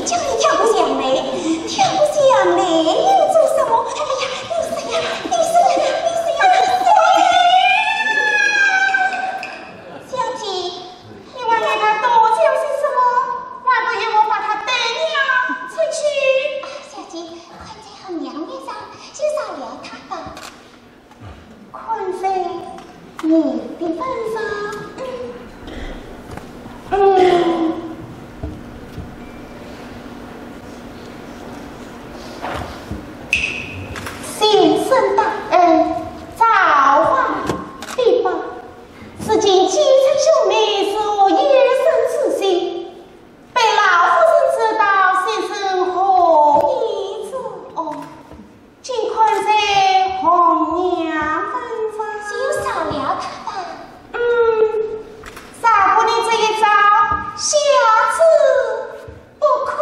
叫你跳不响嘞？跳不响嘞，你要做什么？哎呀，你谁呀？你谁呀？你谁呀？小姐，你往那个多就是什么？还不要我把他带娘出去？小姐，快在和娘面上就少聊他吧。困飞，你的办法，先生大恩，召唤必报。此今七层秀妹所夜生此心，被老夫人知道，先生何以之哦？尽快在红娘分发，就少聊他吧。杀过你这一招，下次不可。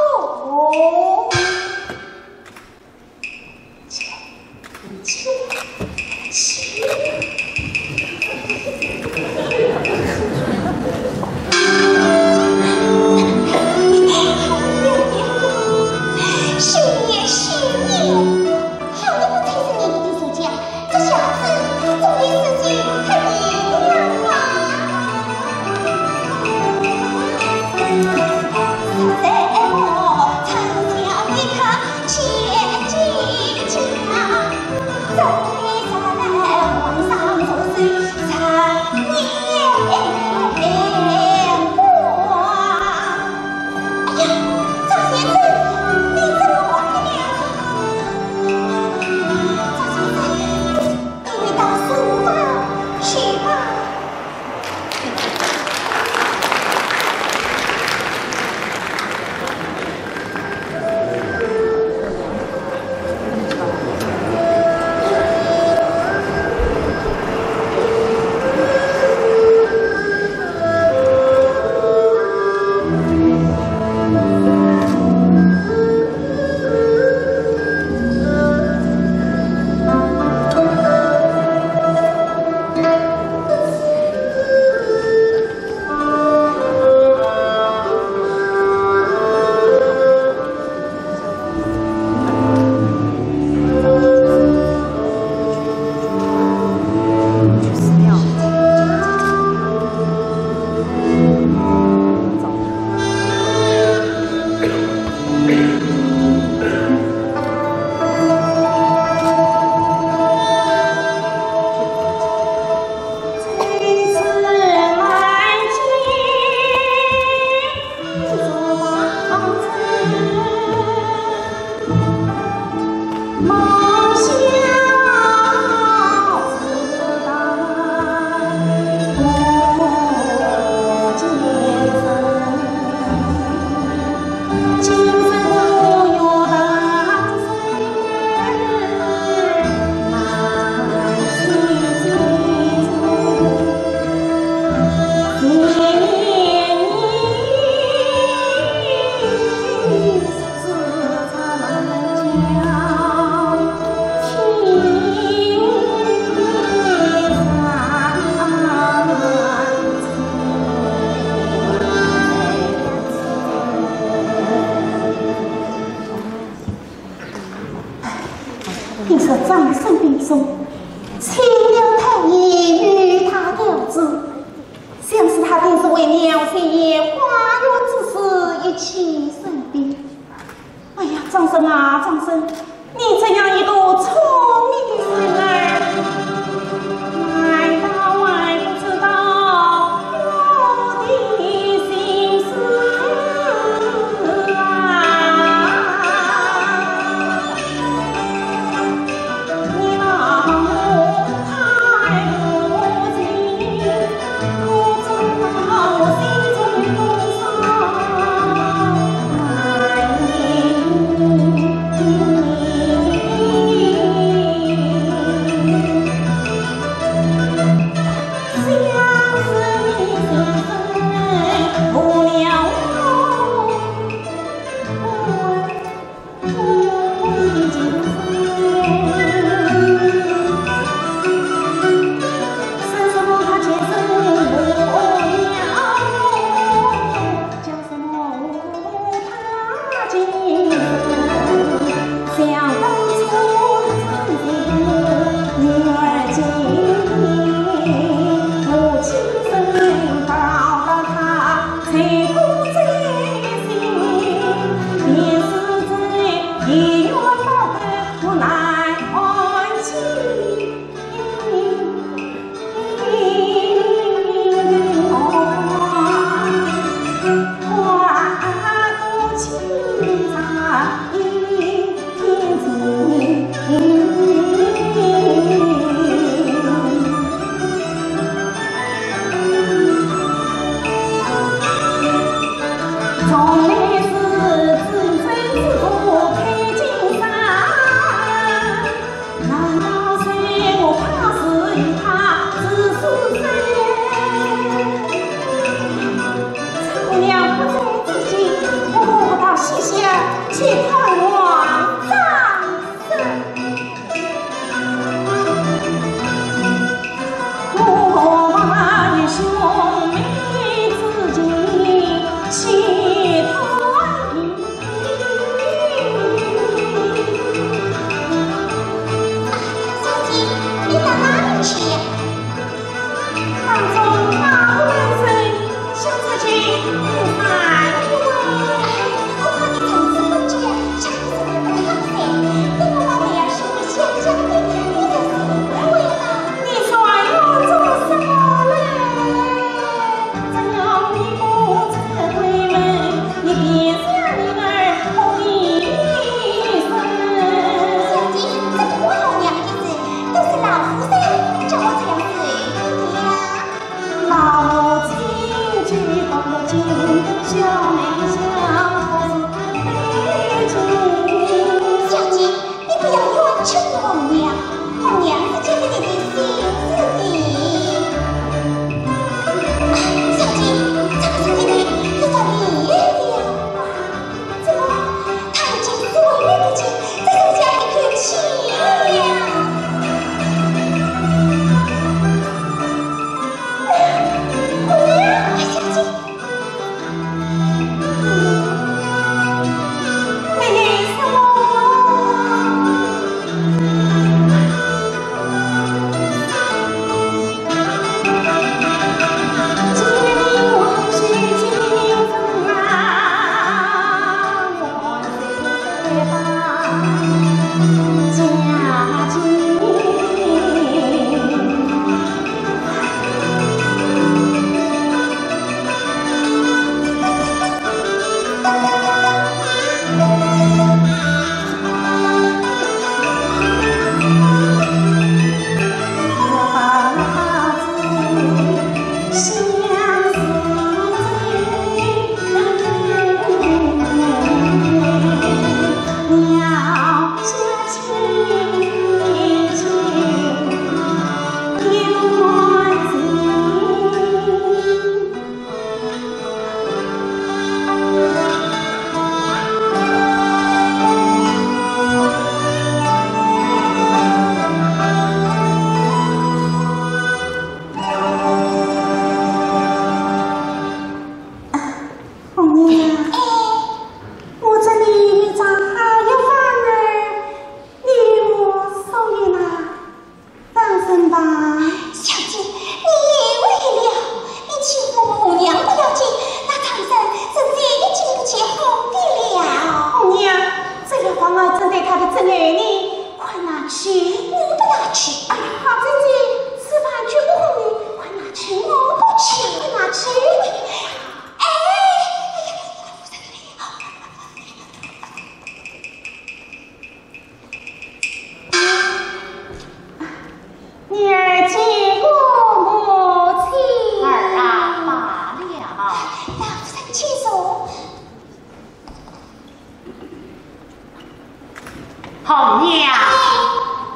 红娘，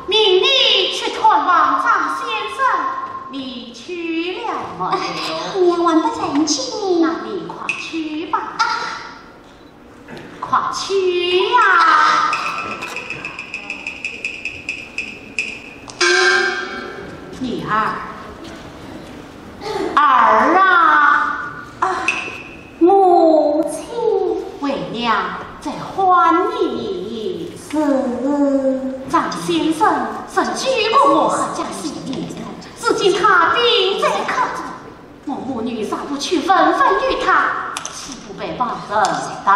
命你去探望张先生，你去了没有？红娘还不认清。那你快去吧。快去呀！女儿，儿啊！母亲，为娘在欢你。是张先生曾举过我和江心意，如今他病在客中，我母女啥不去纷纷与他，岂不被旁人怠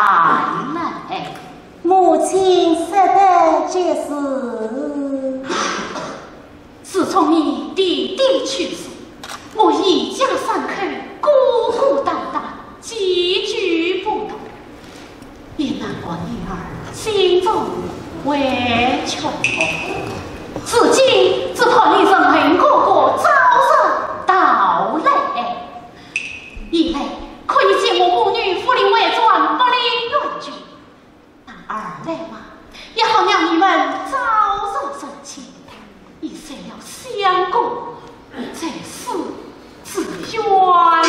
慢？母亲说的就是。自从你弟弟去世，我一家三口孤孤单单，寄居不动，也难怪女儿心中委屈。至今只怕你任凭哥哥招人到来，一来可以见我母女夫临为转，不临乱居；那二来嘛，也好让你们早日生亲。已碎了相公，这事自冤了。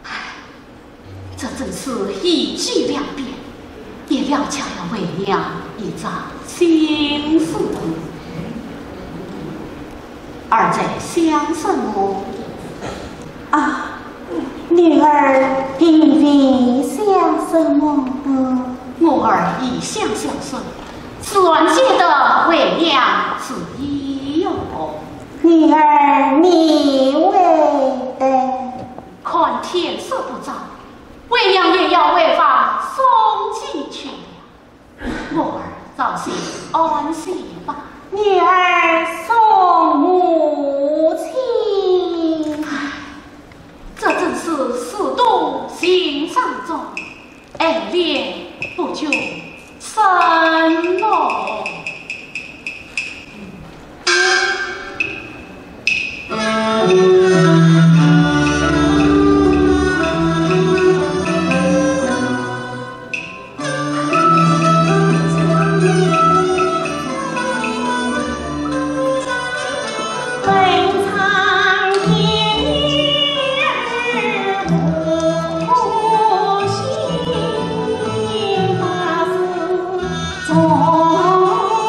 唉，这真是一举两变，也了却了为娘一桩心事。儿在想什么？啊，女儿并非想什么。我儿一向孝顺。算计的为娘是已有，女儿你为的看天色不早，为娘也要回房送祭去了。我儿早些安息吧。女儿送母亲。这正是四度心上中，爱恋不就生了。总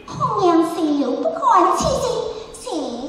红娘谁又不管其谁，谁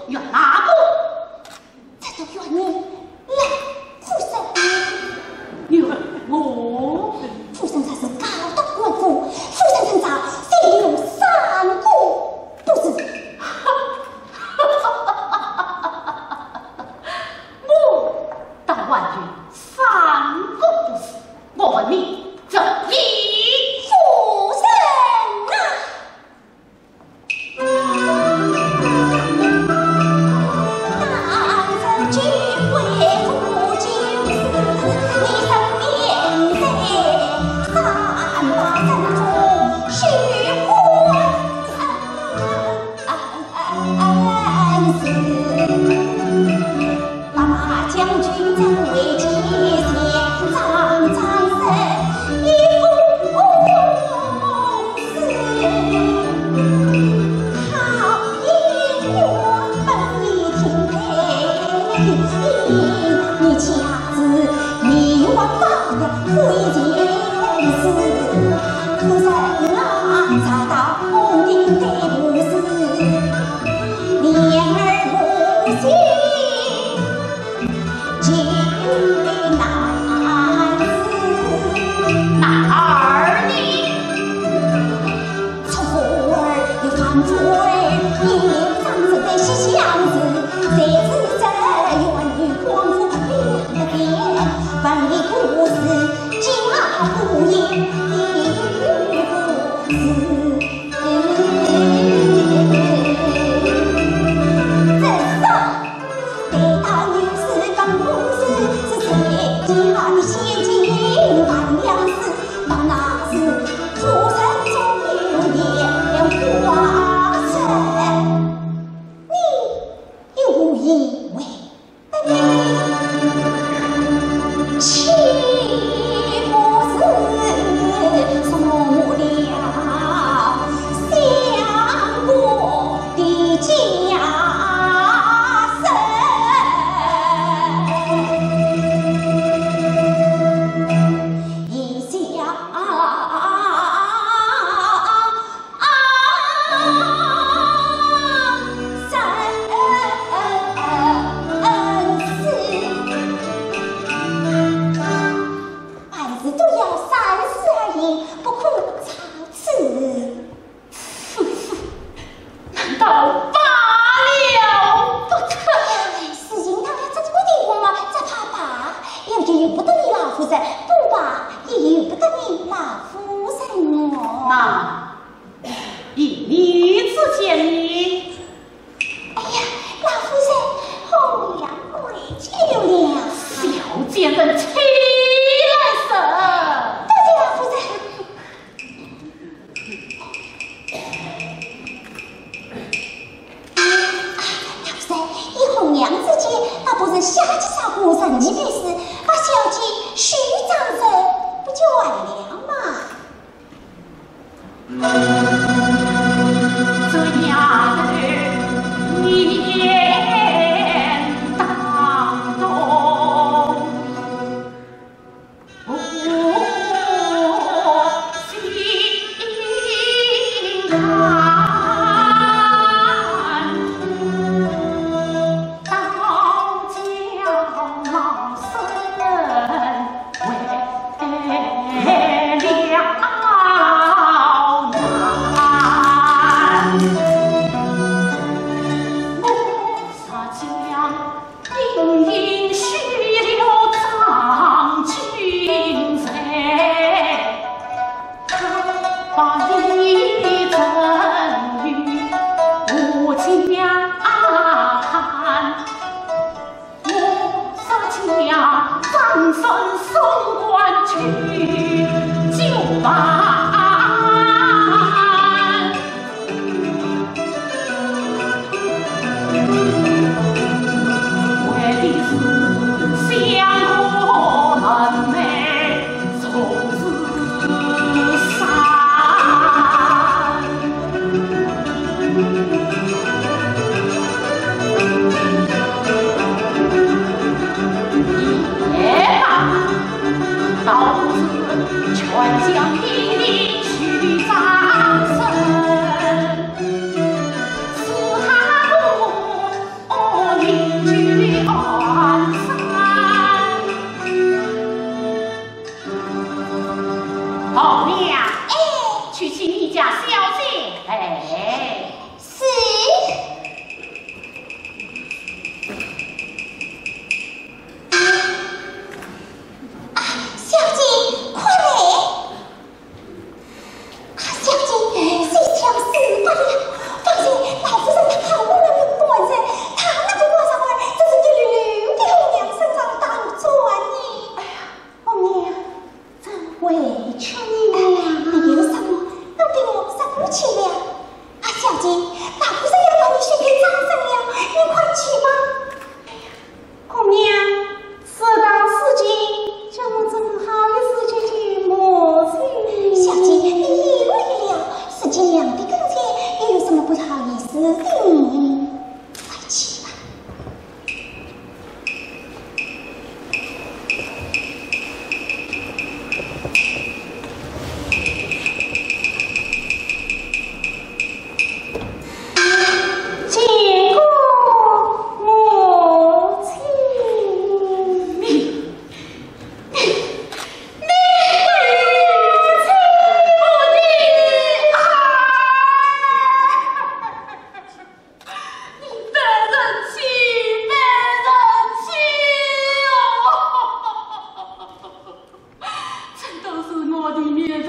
原来，夫人。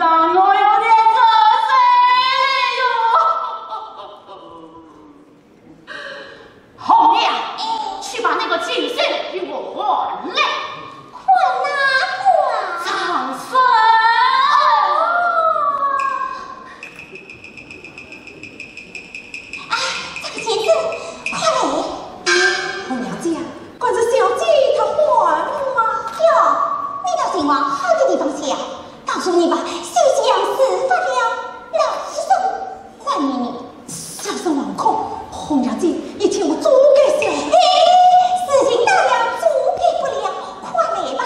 让我有点责任哟。红娘，去把那个锦绣与我还来。还哪个啊？长生。啊，这个先生，快来！红娘子呀，管这小姐她还了吗？哟，你倒是往好的地方想，告诉你吧，休想死发了，老孙还你你。小生惶恐，红娘子以前我做给小姐。事情大了，做给不了，快来吧。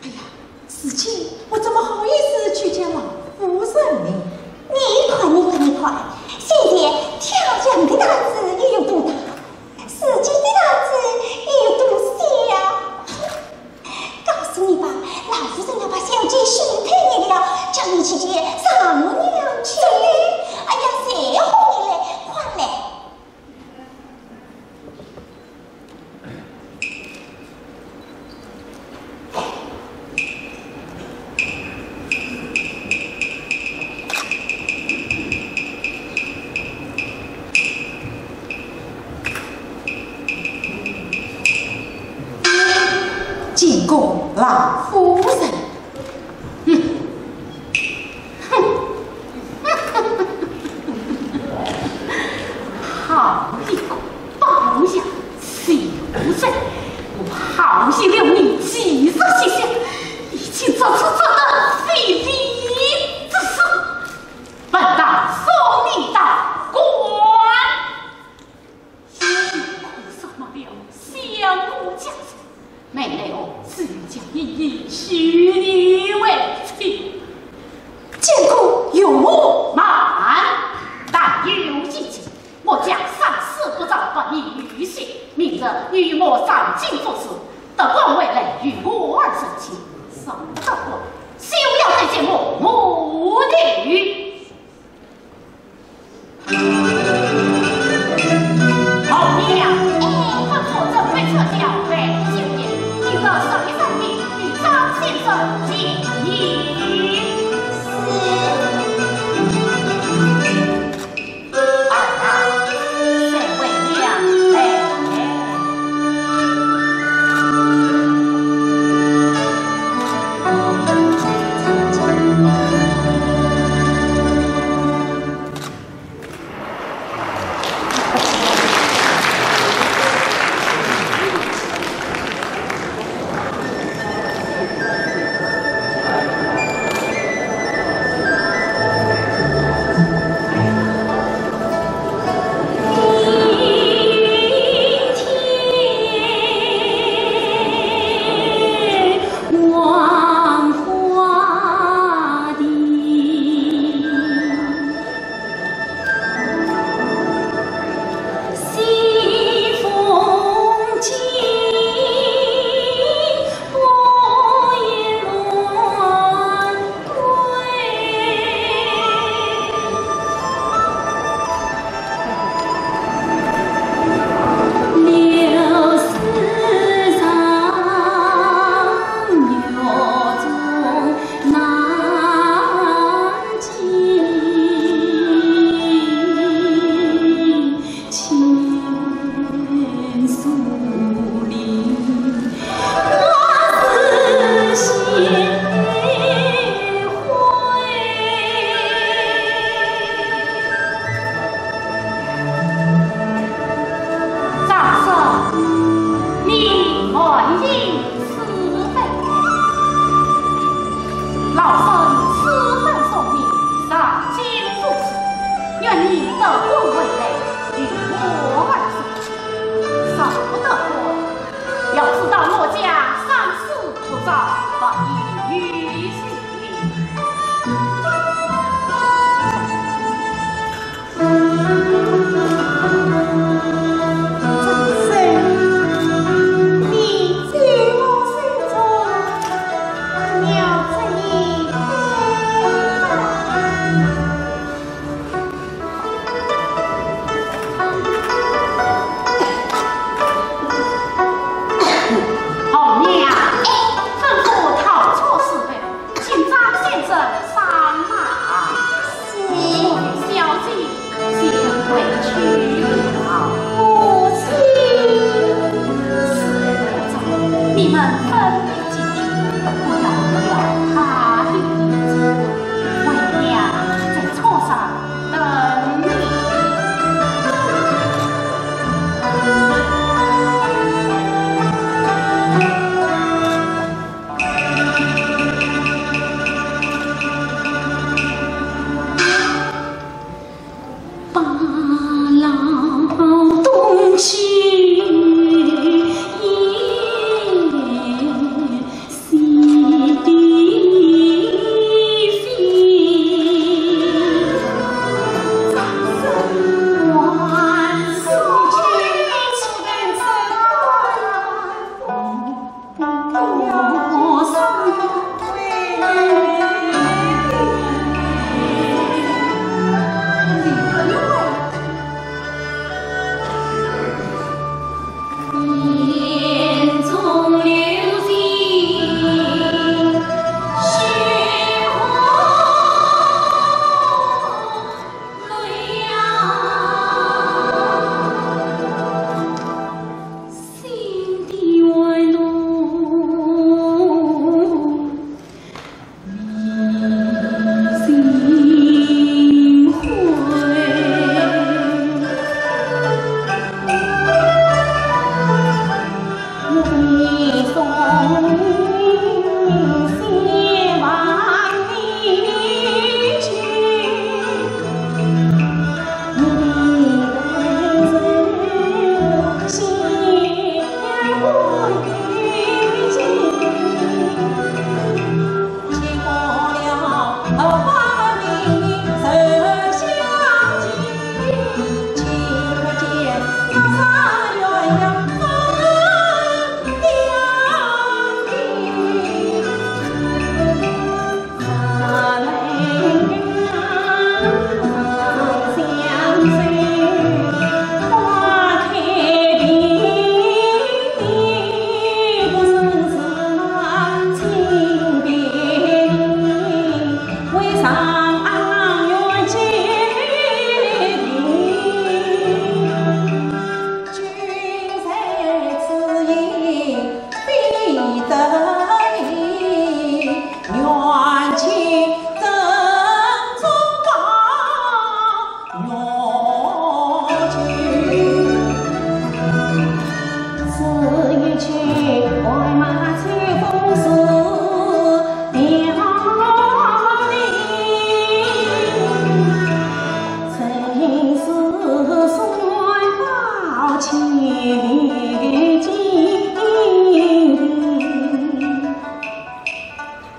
哎呀，事情我怎么好意思去见老夫人呢？你快！现在跳江的大字也有多大，死金的大字也有多小。告诉你吧，老夫人要把小姐许配你了，叫你去见丈母娘去。哎呀，谁哄你嘞？快来！进贡老夫人。好一个包养小人！我好心留你几色西厢，已经做出这等非礼之事，本当送你到关。辛苦什么了，相顾家人，没留自将一许你为妻。见过有目。慢，但有一计，莫将三思不照本意于心，明日与莫上京做事，得官为累与我儿生气，上不到官，休要再见我母女。后娘，吩咐这回撤掉北京爷，今日上一上帝与张先生见面。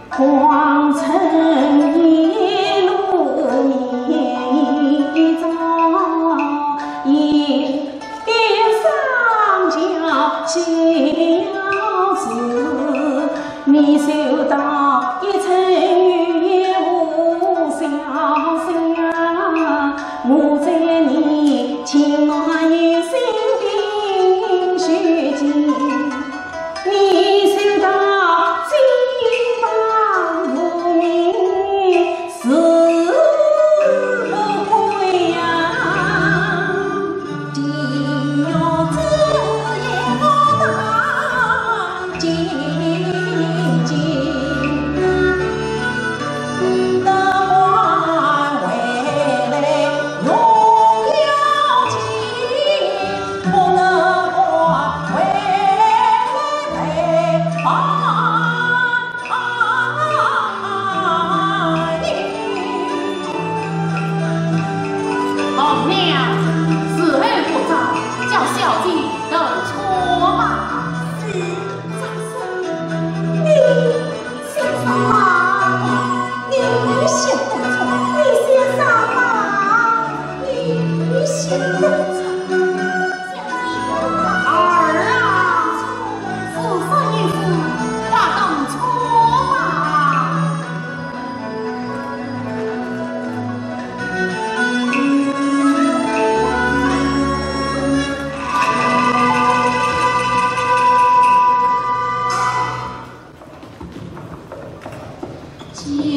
皇城一路绵长，一边上桥小子，你受到一层雨无消息啊！我在你情爱有心并须尽，你受到金榜如名是不悔呀！定要这一个大结局。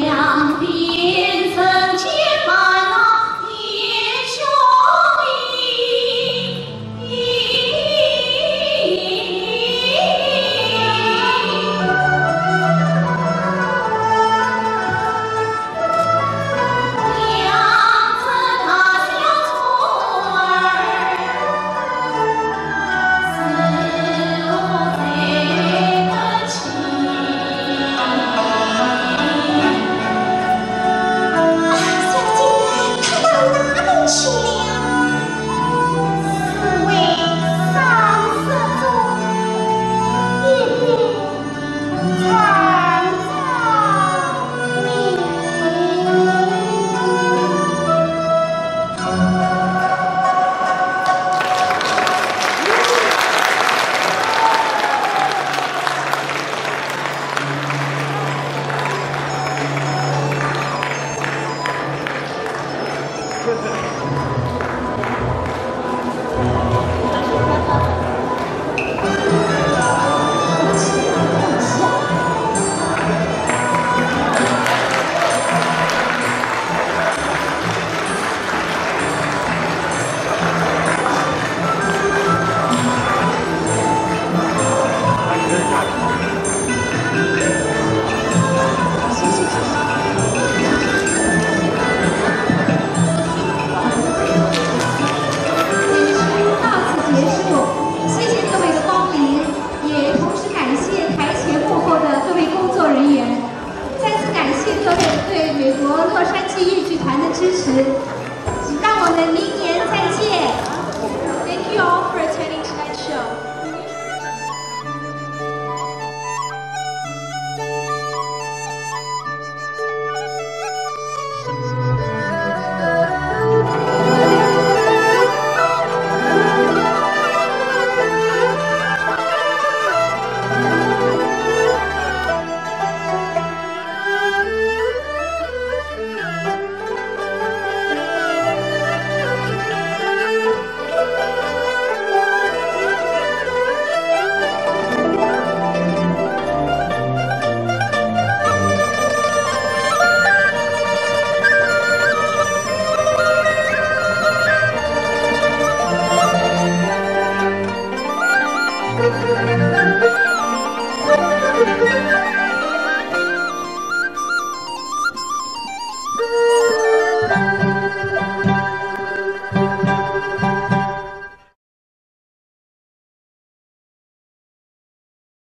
江边。